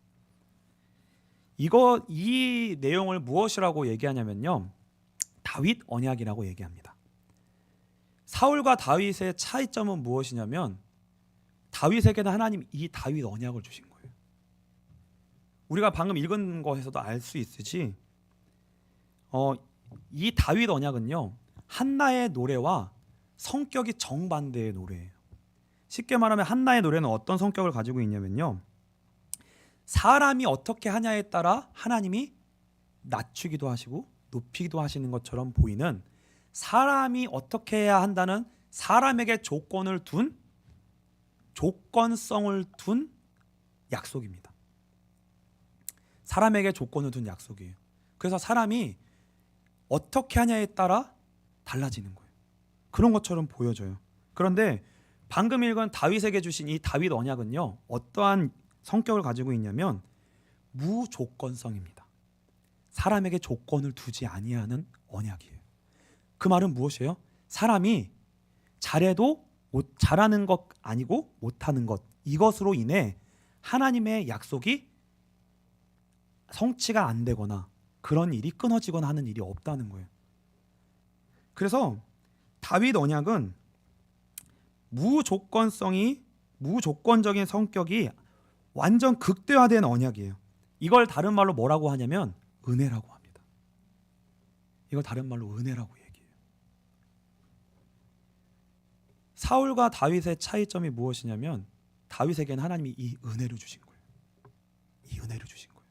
이 내용을 무엇이라고 얘기하냐면요, 다윗 언약이라고 얘기합니다. 사울과 다윗의 차이점은 무엇이냐면 다윗에게는 하나님 이 다윗 언약을 주신 거예요. 우리가 방금 읽은 거에서도 알 수 있듯이 이 다윗 언약은요, 한나의 노래와 성격이 정반대의 노래예요. 쉽게 말하면 한나의 노래는 어떤 성격을 가지고 있냐면요, 사람이 어떻게 하냐에 따라 하나님이 낮추기도 하시고 높이기도 하시는 것처럼 보이는, 사람이 어떻게 해야 한다는 사람에게 조건성을 둔 약속입니다. 사람에게 조건을 둔 약속이에요. 그래서 사람이 어떻게 하냐에 따라 달라지는 거예요. 그런 것처럼 보여져요. 그런데 방금 읽은 다윗에게 주신 이 다윗 언약은요, 어떠한 성격을 가지고 있냐면 무조건성입니다. 사람에게 조건을 두지 아니하는 언약이에요. 그 말은 무엇이에요? 사람이 잘해도 잘하는 것 아니고 못하는 것, 이것으로 인해 하나님의 약속이 성취가 안 되거나 그런 일이 끊어지거나 하는 일이 없다는 거예요. 그래서 다윗 언약은 무조건적인 성격이 완전 극대화된 언약이에요. 이걸 다른 말로 뭐라고 하냐면 은혜라고 합니다. 이걸 다른 말로 은혜라고 해요. 사울과 다윗의 차이점이 무엇이냐면 다윗에게는 하나님이 이 은혜를 주신 거예요. 이 은혜를 주신 거예요.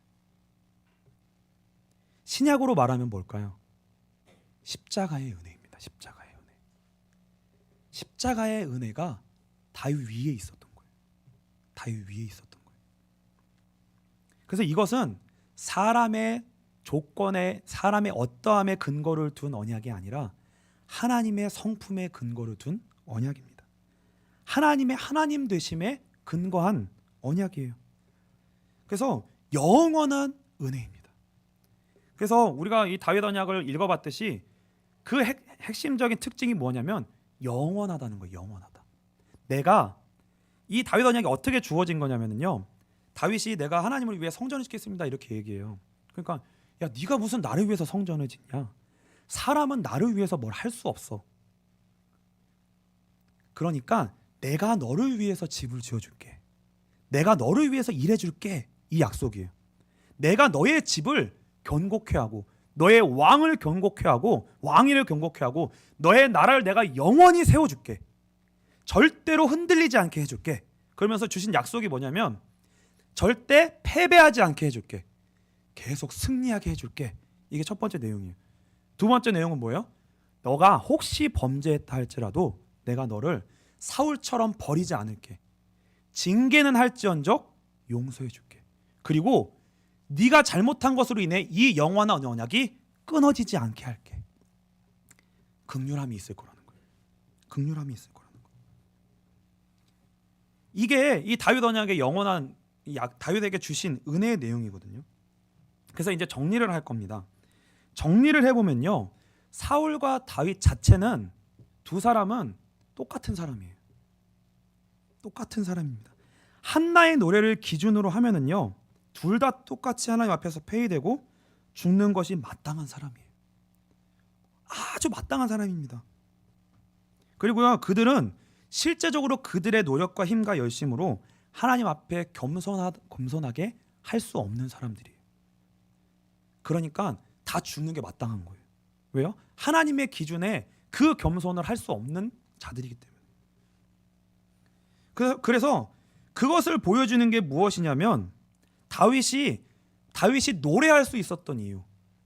신약으로 말하면 뭘까요? 십자가의 은혜입니다. 십자가의 은혜. 십자가의 은혜가 다윗 위에 있었던 거예요. 다윗 위에 있었던 거예요. 그래서 이것은 사람의 조건에, 사람의 어떠함에 근거를 둔 언약이 아니라 하나님의 성품에 근거를 둔 언약입니다. 하나님의 하나님 되심에 근거한 언약이에요. 그래서 영원한 은혜입니다. 그래서 우리가 이 다윗 언약을 읽어봤듯이 그 핵심적인 특징이 뭐냐면 영원하다는 거예요. 영원하다. 내가 이 다윗 언약이 어떻게 주어진 거냐면요, 다윗이 내가 하나님을 위해 성전을 짓겠습니다 이렇게 얘기해요. 그러니까 야, 네가 무슨 나를 위해서 성전을 짓냐? 사람은 나를 위해서 뭘 할 수 없어. 그러니까 내가 너를 위해서 집을 지어줄게. 내가 너를 위해서 일해줄게. 이 약속이에요. 내가 너의 집을 견고케 하고 너의 왕을 견고케 하고 왕위를 견고케 하고 너의 나라를 내가 영원히 세워줄게. 절대로 흔들리지 않게 해줄게. 그러면서 주신 약속이 뭐냐면 절대 패배하지 않게 해줄게. 계속 승리하게 해줄게. 이게 첫 번째 내용이에요. 두 번째 내용은 뭐예요? 너가 혹시 범죄했다 할지라도 내가 너를 사울처럼 버리지 않을게. 징계는 할지언정 용서해 줄게. 그리고 네가 잘못한 것으로 인해 이 영원한 언약이 끊어지지 않게 할게. 긍휼함이 있을 거라는 거예요. 긍휼함이 있을 거라는 거예요. 이게 이 다윗 언약의 영원한 다윗에게 주신 은혜의 내용이거든요. 그래서 이제 정리를 할 겁니다. 정리를 해보면요, 사울과 다윗 자체는 두 사람은 똑같은 사람이에요. 똑같은 사람입니다. 한나의 노래를 기준으로 하면은요, 둘 다 똑같이 하나님 앞에서 폐위되고 죽는 것이 마땅한 사람이에요. 아주 마땅한 사람입니다. 그리고요, 그들은 실제적으로 그들의 노력과 힘과 열심으로 하나님 앞에 겸손하게 할 수 없는 사람들이에요. 그러니까 다 죽는 게 마땅한 거예요. 왜요? 하나님의 기준에 그 겸손을 할 수 없는 자들이기 때문에. 그래서 그것을 보여주는 게 무엇이냐면 다윗이 노래할 수 있었던 이유.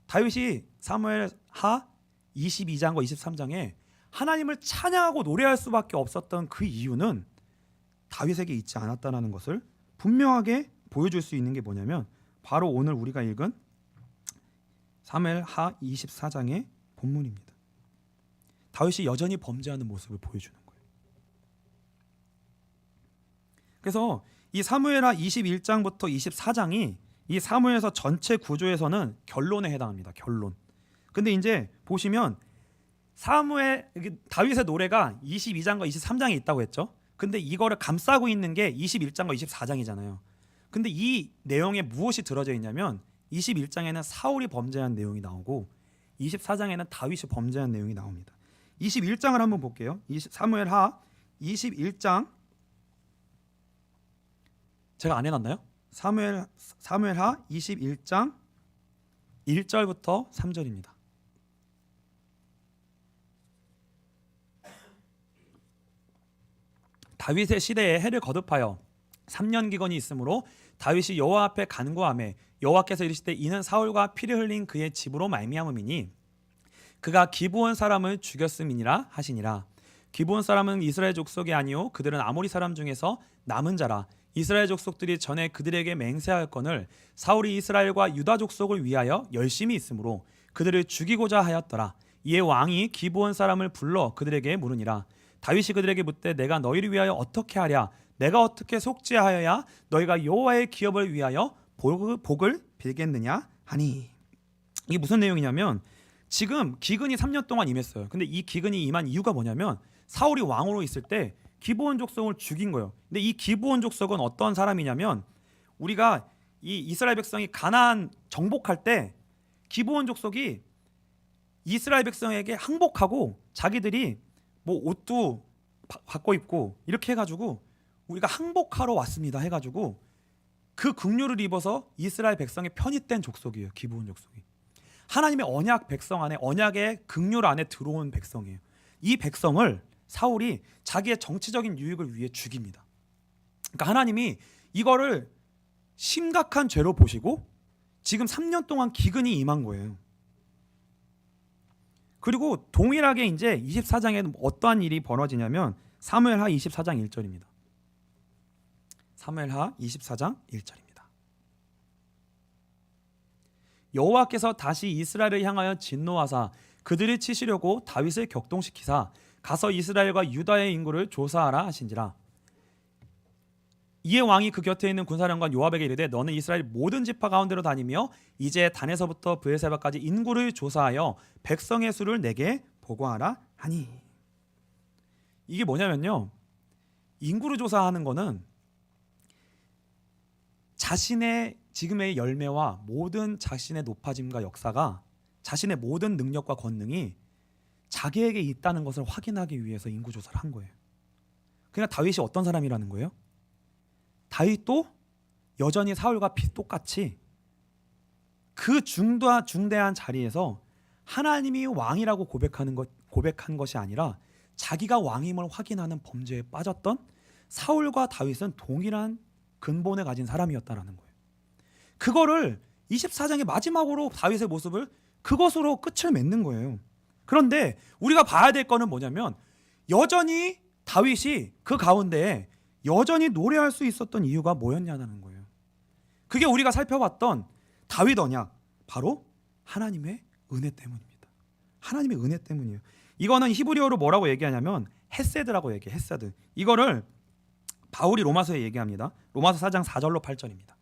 다윗이 사무엘하 22장과 23장에 하나님을 찬양하고 노래할 수밖에 없었던 그 이유는 다윗에게 있지 않았다는 것을 분명하게 보여줄 수 있는 게 뭐냐면 바로 오늘 우리가 읽은 사무엘하 24장의 본문입니다. 다윗이 여전히 범죄하는 모습을 보여주는 거예요. 그래서 이 사무엘하 21장부터 24장이 이 사무엘서 전체 구조에서는 결론에 해당합니다. 결론. 근데 이제 보시면 다윗의 노래가 22장과 23장에 있다고 했죠. 근데 이거를 감싸고 있는 게 21장과 24장이잖아요. 근데 이 내용에 무엇이 들어져 있냐면 21장에는 사울이 범죄한 내용이 나오고 24장에는 다윗이 범죄한 내용이 나옵니다. 21장을 한번 볼게요. 사무엘하 21장 제가 안 해놨나요? 사무엘하 21장 1절부터 3절입니다. 다윗의 시대에 해를 거듭하여 3년 기근이 있으므로 다윗이 여호와 앞에 간구하매 여호와께서 이르시되 이는 사울과 피를 흘린 그의 집으로 말미암음이니 그가 기브온 사람을 죽였음이니라 하시니라. 기브온 사람은 이스라엘 족속이 아니요 그들은 아모리 사람 중에서 남은 자라. 이스라엘 족속들이 전에 그들에게 맹세하였거늘 사울이 이스라엘과 유다 족속을 위하여 열심히 있으므로 그들을 죽이고자 하였더라. 이에 왕이 기브온 사람을 불러 그들에게 물으니라. 다윗이 그들에게 묻되 내가 너희를 위하여 어떻게 하랴? 내가 어떻게 속죄하여야 너희가 여호와의 기업을 위하여 복을 빌겠느냐 하니. 이게 무슨 내용이냐면 지금 기근이 3년 동안 임했어요. 근데 이 기근이 임한 이유가 뭐냐면 사울이 왕으로 있을 때 기브온 족속을 죽인 거예요. 근데 이 기브온 족속은 어떤 사람이냐면 우리가 이 이스라엘 백성이 가나안 정복할 때 기브온 족속이 이스라엘 백성에게 항복하고 자기들이 뭐 옷도 바꿔 입고 이렇게 해가지고 우리가 항복하러 왔습니다 해가지고 그 긍휼을 입어서 이스라엘 백성의 편입된 족속이에요. 기브온 족속이 하나님의 언약 백성 안에 언약의 긍휼 안에 들어온 백성이에요. 이 백성을 사울이 자기의 정치적인 유익을 위해 죽입니다. 그러니까 하나님이 이거를 심각한 죄로 보시고 지금 3년 동안 기근이 임한 거예요. 그리고 동일하게 이제 24장에는 어떠한 일이 벌어지냐면 사무엘하 24장 1절입니다. 사무엘하 24장 1절입니다. 여호와께서 다시 이스라엘을 향하여 진노하사 그들을 치시려고 다윗을 격동시키사 가서 이스라엘과 유다의 인구를 조사하라 하신지라. 이에 왕이 그 곁에 있는 군사령관 요압에게 이르되 너는 이스라엘 모든 지파 가운데로 다니며 이제 단에서부터 브에세바까지 인구를 조사하여 백성의 수를 내게 보고하라 하니. 이게 뭐냐면요, 인구를 조사하는 거는 자신의 지금의 열매와 모든 자신의 높아짐과 역사가, 자신의 모든 능력과 권능이 자기에게 있다는 것을 확인하기 위해서 인구 조사를 한 거예요. 그러니까 다윗이 어떤 사람이라는 거예요? 다윗도 여전히 사울과 똑같이 그 중대한 자리에서 하나님이 왕이라고 고백한 것이 아니라 자기가 왕임을 확인하는 범죄에 빠졌던 사울과 다윗은 동일한 근본을 가진 사람이었다라는 거예요. 그거를 24장의 마지막으로 다윗의 모습을 그것으로 끝을 맺는 거예요. 그런데 우리가 봐야 될 거는 뭐냐면, 여전히 다윗이 그 가운데에 여전히 노래할 수 있었던 이유가 뭐였냐는 거예요. 그게 우리가 살펴봤던 다윗 언약, 바로 하나님의 은혜 때문입니다. 하나님의 은혜 때문이에요. 이거는 히브리어로 뭐라고 얘기하냐면 헤세드라고 얘기해요. 헤세드. 이거를 바울이 로마서에 얘기합니다. 로마서 4장 4절로 8절입니다.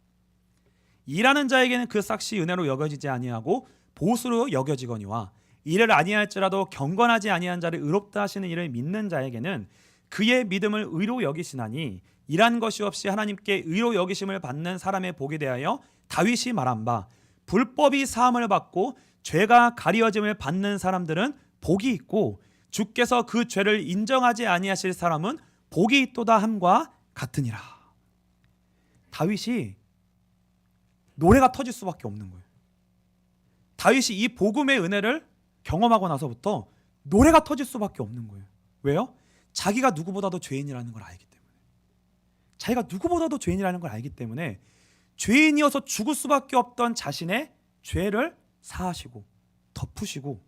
일하는 자에게는 그 삭시 은혜로 여겨지지 아니하고 보수로 여겨지거니와 이를 아니할지라도 경건하지 아니한 자를 의롭다 하시는 이를 믿는 자에게는 그의 믿음을 의로 여기시나니 일한 것이 없이 하나님께 의로 여기심을 받는 사람의 복에 대하여 다윗이 말한 바 불법이 사함을 받고 죄가 가리워짐을 받는 사람들은 복이 있고 주께서 그 죄를 인정하지 아니하실 사람은 복이 있도다 함과 같으니라. 다윗이 노래가 터질 수밖에 없는 거예요. 다윗이 이 복음의 은혜를 경험하고 나서부터 노래가 터질 수밖에 없는 거예요. 왜요? 자기가 누구보다도 죄인이라는 걸 알기 때문에. 자기가 누구보다도 죄인이라는 걸 알기 때문에 죄인이어서 죽을 수밖에 없던 자신의 죄를 사하시고 덮으시고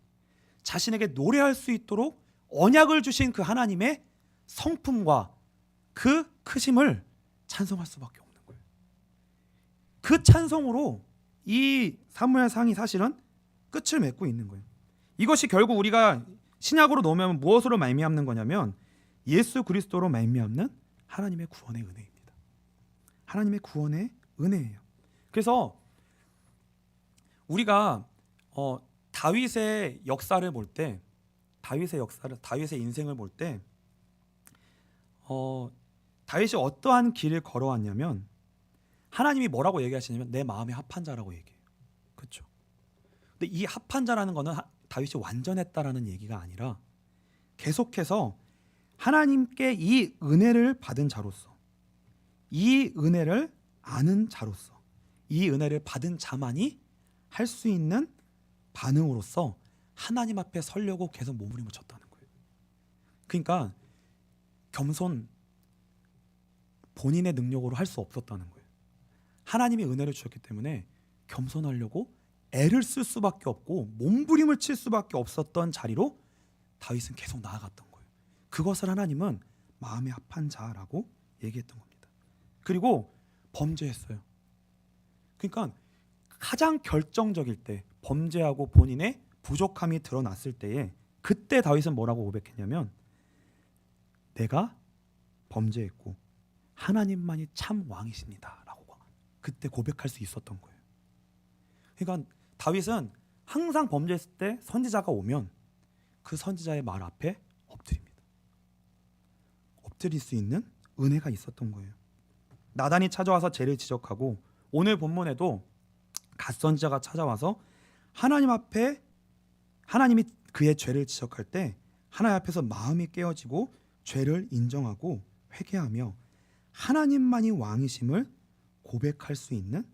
자신에게 노래할 수 있도록 언약을 주신 그 하나님의 성품과 그 크심을 찬송할 수밖에 없는 거예요. 그 찬송으로 이 사무엘상이 사실은 끝을 맺고 있는 거예요. 이것이 결국 우리가 신약으로 놓으면 무엇으로 말미암는 거냐면 예수 그리스도로 말미암는 하나님의 구원의 은혜입니다. 하나님의 구원의 은혜예요. 그래서 우리가 다윗의 역사를 볼 때, 다윗의 인생을 볼 때, 다윗이 어떠한 길을 걸어왔냐면 하나님이 뭐라고 얘기하시냐면 내 마음에 합한 자라고 얘기해요. 그렇죠? 근데 이 합한 자라는 거는 다윗이 완전했다라는 얘기가 아니라 계속해서 하나님께 이 은혜를 받은 자로서, 이 은혜를 아는 자로서, 이 은혜를 받은 자만이 할 수 있는 반응으로서 하나님 앞에 서려고 계속 몸부림을 쳤다는 거예요. 그러니까 겸손, 본인의 능력으로 할 수 없었다는 거예요. 하나님이 은혜를 주셨기 때문에 겸손하려고 애를 쓸 수밖에 없고 몸부림을 칠 수밖에 없었던 자리로 다윗은 계속 나아갔던 거예요. 그것을 하나님은 마음에 합한 자라고 얘기했던 겁니다. 그리고 범죄했어요. 그러니까 가장 결정적일 때, 범죄하고 본인의 부족함이 드러났을 때에 그때 다윗은 뭐라고 고백했냐면 내가 범죄했고 하나님만이 참 왕이십니다 라고 그때 고백할 수 있었던 거예요. 그러니까 다윗은 항상 범죄했을 때 선지자가 오면 그 선지자의 말 앞에 엎드립니다. 엎드릴 수 있는 은혜가 있었던 거예요. 나단이 찾아와서 죄를 지적하고 오늘 본문에도 갓선지자가 찾아와서 하나님 앞에, 하나님이 그의 죄를 지적할 때 하나님 앞에서 마음이 깨어지고 죄를 인정하고 회개하며 하나님만이 왕이심을 고백할 수 있는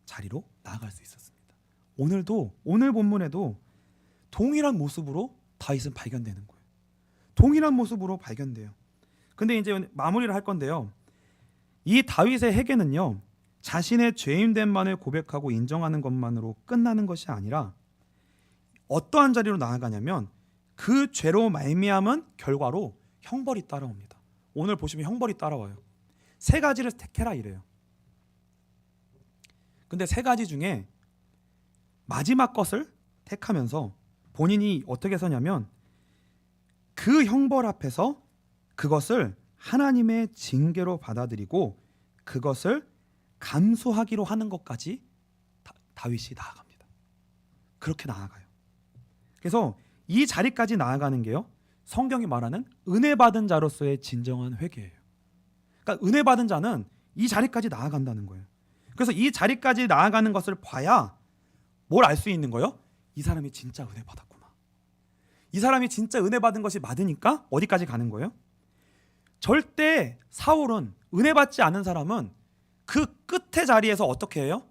자리로 나아갈 수 있었습니다. 오늘도, 오늘 본문에도 동일한 모습으로 다윗은 발견되는 거예요. 동일한 모습으로 발견돼요. 근데 이제 마무리를 할 건데요, 이 다윗의 회개는요 자신의 죄인됨만을 고백하고 인정하는 것만으로 끝나는 것이 아니라 어떠한 자리로 나아가냐면 그 죄로 말미암은 결과로 형벌이 따라옵니다. 오늘 보시면 형벌이 따라와요. 3가지를 택해라 이래요. 근데 3가지 중에 마지막 것을 택하면서 본인이 어떻게 서냐면 그 형벌 앞에서 그것을 하나님의 징계로 받아들이고 그것을 감수하기로 하는 것까지 다윗이 나아갑니다. 그렇게 나아가요. 그래서 이 자리까지 나아가는 게요, 성경이 말하는 은혜 받은 자로서의 진정한 회개예요. 그러니까 은혜 받은 자는 이 자리까지 나아간다는 거예요. 그래서 이 자리까지 나아가는 것을 봐야 뭘 알 수 있는 거예요? 이 사람이 진짜 은혜 받았구나. 이 사람이 진짜 은혜 받은 것이 맞으니까 어디까지 가는 거예요? 절대 사울은, 은혜 받지 않은 사람은 그 끝의 자리에서 어떻게 해요?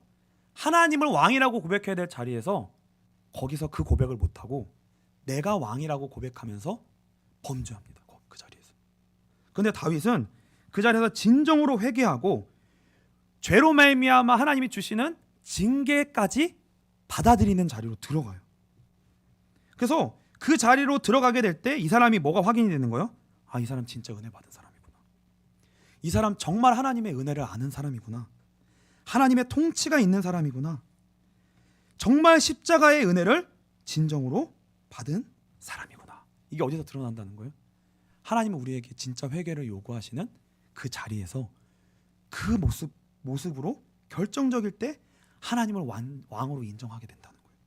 하나님을 왕이라고 고백해야 될 자리에서 거기서 그 고백을 못하고 내가 왕이라고 고백하면서 범죄합니다. 그 자리에서. 근데 다윗은 그 자리에서 진정으로 회개하고 죄로 말미암아 하나님이 주시는 징계까지 받아들이는 자리로 들어가요. 그래서 그 자리로 들어가게 될 때 이 사람이 뭐가 확인이 되는 거예요? 아, 이 사람 진짜 은혜 받은 사람이구나. 이 사람 정말 하나님의 은혜를 아는 사람이구나. 하나님의 통치가 있는 사람이구나. 정말 십자가의 은혜를 진정으로 받은 사람이구나. 이게 어디서 드러난다는 거예요? 하나님은 우리에게 진짜 회개를 요구하시는 그 자리에서 그 모습으로 결정적일 때 하나님을 왕으로 인정하게 된다는 거예요.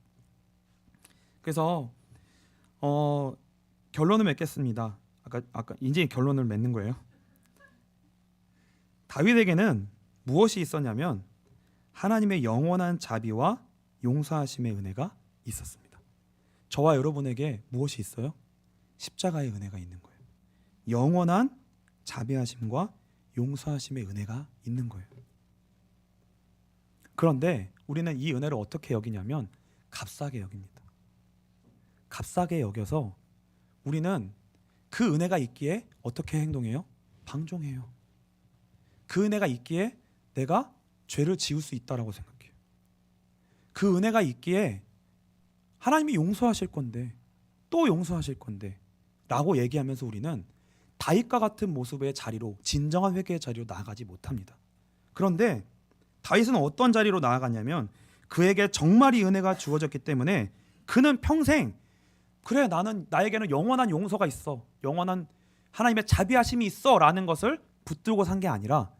그래서 결론을 맺겠습니다. 아까 이제 결론을 맺는 거예요. 다윗에게는 무엇이 있었냐면 하나님의 영원한 자비와 용서하심의 은혜가 있었습니다. 저와 여러분에게 무엇이 있어요? 십자가의 은혜가 있는 거예요. 영원한 자비하심과 용서하심의 은혜가 있는 거예요. 그런데 우리는 이 은혜를 어떻게 여기냐면 값싸게 여깁니다. 값싸게 여겨서 우리는 그 은혜가 있기에 어떻게 행동해요? 방종해요. 그 은혜가 있기에 내가 죄를 지을 수 있다라고 생각해요. 그 은혜가 있기에 하나님이 용서하실 건데, 또 용서하실 건데 라고 얘기하면서 우리는 다윗과 같은 모습의 자리로, 진정한 회개의 자리로 나아가지 못합니다. 그런데 다윗은 어떤 자리로 나아갔냐면 그에게 정말 이 은혜가 주어졌기 때문에 그는 평생 그래, 나에게는 영원한 용서가 있어, 영원한 하나님의 자비하심이 있어 라는 것을 붙들고 산 게 아니라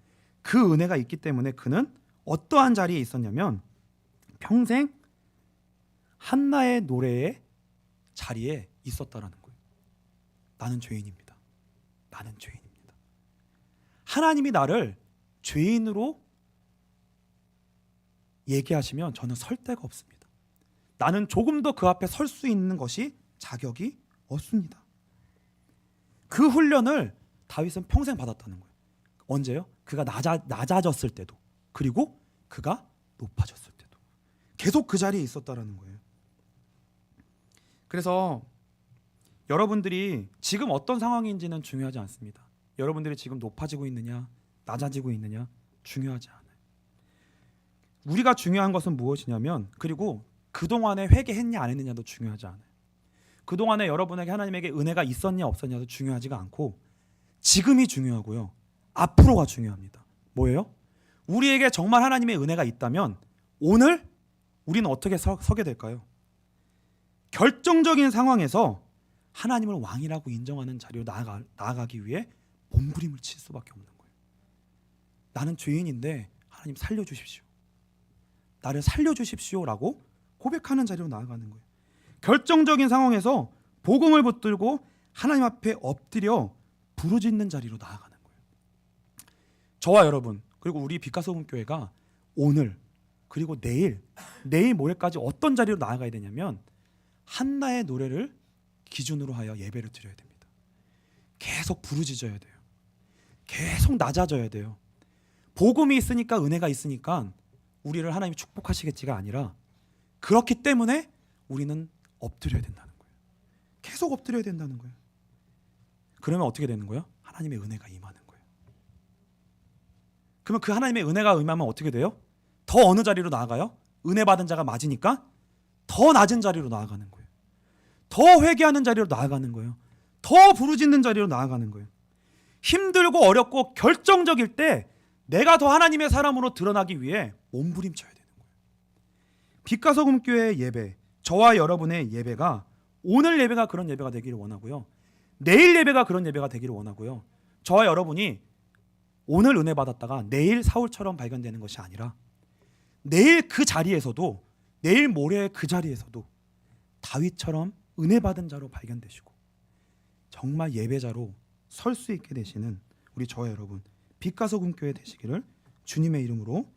그 은혜가 있기 때문에 그는 어떠한 자리에 있었냐면 평생 한나의 노래의 자리에 있었다라는 거예요. 나는 죄인입니다. 나는 죄인입니다. 하나님이 나를 죄인으로 얘기하시면 저는 설 데가 없습니다. 나는 조금 더 그 앞에 설 수 있는 것이 자격이 없습니다. 그 훈련을 다윗은 평생 받았다는 거예요. 언제요? 그가 낮아졌을 때도, 그리고 그가 높아졌을 때도 계속 그 자리에 있었다라는 거예요. 그래서 여러분들이 지금 어떤 상황인지는 중요하지 않습니다. 여러분들이 지금 높아지고 있느냐, 낮아지고 있느냐 중요하지 않아요. 우리가 중요한 것은 무엇이냐면, 그리고 그동안에 회개했냐 안 했느냐도 중요하지 않아요. 그동안에 여러분에게 하나님에게 은혜가 있었냐 없었냐도 중요하지가 않고 지금이 중요하고요, 앞으로가 중요합니다. 뭐예요? 우리에게 정말 하나님의 은혜가 있다면 오늘 우리는 어떻게 서게 될까요? 결정적인 상황에서 하나님을 왕이라고 인정하는 자리로 나아가기 위해 몸부림을 칠 수밖에 없는 거예요. 나는 죄인인데 하나님 살려주십시오, 나를 살려주십시오라고 고백하는 자리로 나아가는 거예요. 결정적인 상황에서 복음을 붙들고 하나님 앞에 엎드려 부르짖는 자리로 나아가는 거예요. 저와 여러분, 그리고 우리 빛과소금 교회가 오늘 그리고 내일 모레까지 어떤 자리로 나아가야 되냐면 한나의 노래를 기준으로 하여 예배를 드려야 됩니다. 계속 부르짖어야 돼요. 계속 낮아져야 돼요. 복음이 있으니까, 은혜가 있으니까 우리를 하나님이 축복하시겠지가 아니라 그렇기 때문에 우리는 엎드려야 된다는 거예요. 계속 엎드려야 된다는 거예요. 그러면 어떻게 되는 거예요? 하나님의 은혜가 임하는 거예요. 그러면 그 하나님의 은혜가 임하면 어떻게 돼요? 더 어느 자리로 나아가요? 은혜 받은 자가 맞으니까 더 낮은 자리로 나아가는 거예요. 더 회개하는 자리로 나아가는 거예요. 더 부르짖는 자리로 나아가는 거예요. 힘들고 어렵고 결정적일 때 내가 더 하나님의 사람으로 드러나기 위해 몸부림쳐야 되는 거예요. 빛과 소금 교회의 예배, 저와 여러분의 예배가, 오늘 예배가 그런 예배가 되기를 원하고요, 내일 예배가 그런 예배가 되기를 원하고요, 저와 여러분이 오늘 은혜 받았다가 내일 사울처럼 발견되는 것이 아니라 내일 그 자리에서도 내일 모레 그 자리에서도 다윗처럼 은혜 받은 자로 발견되시고 정말 예배자로 설 수 있게 되시는 우리 저와 여러분 빛과 소금 교회 되시기를 주님의 이름으로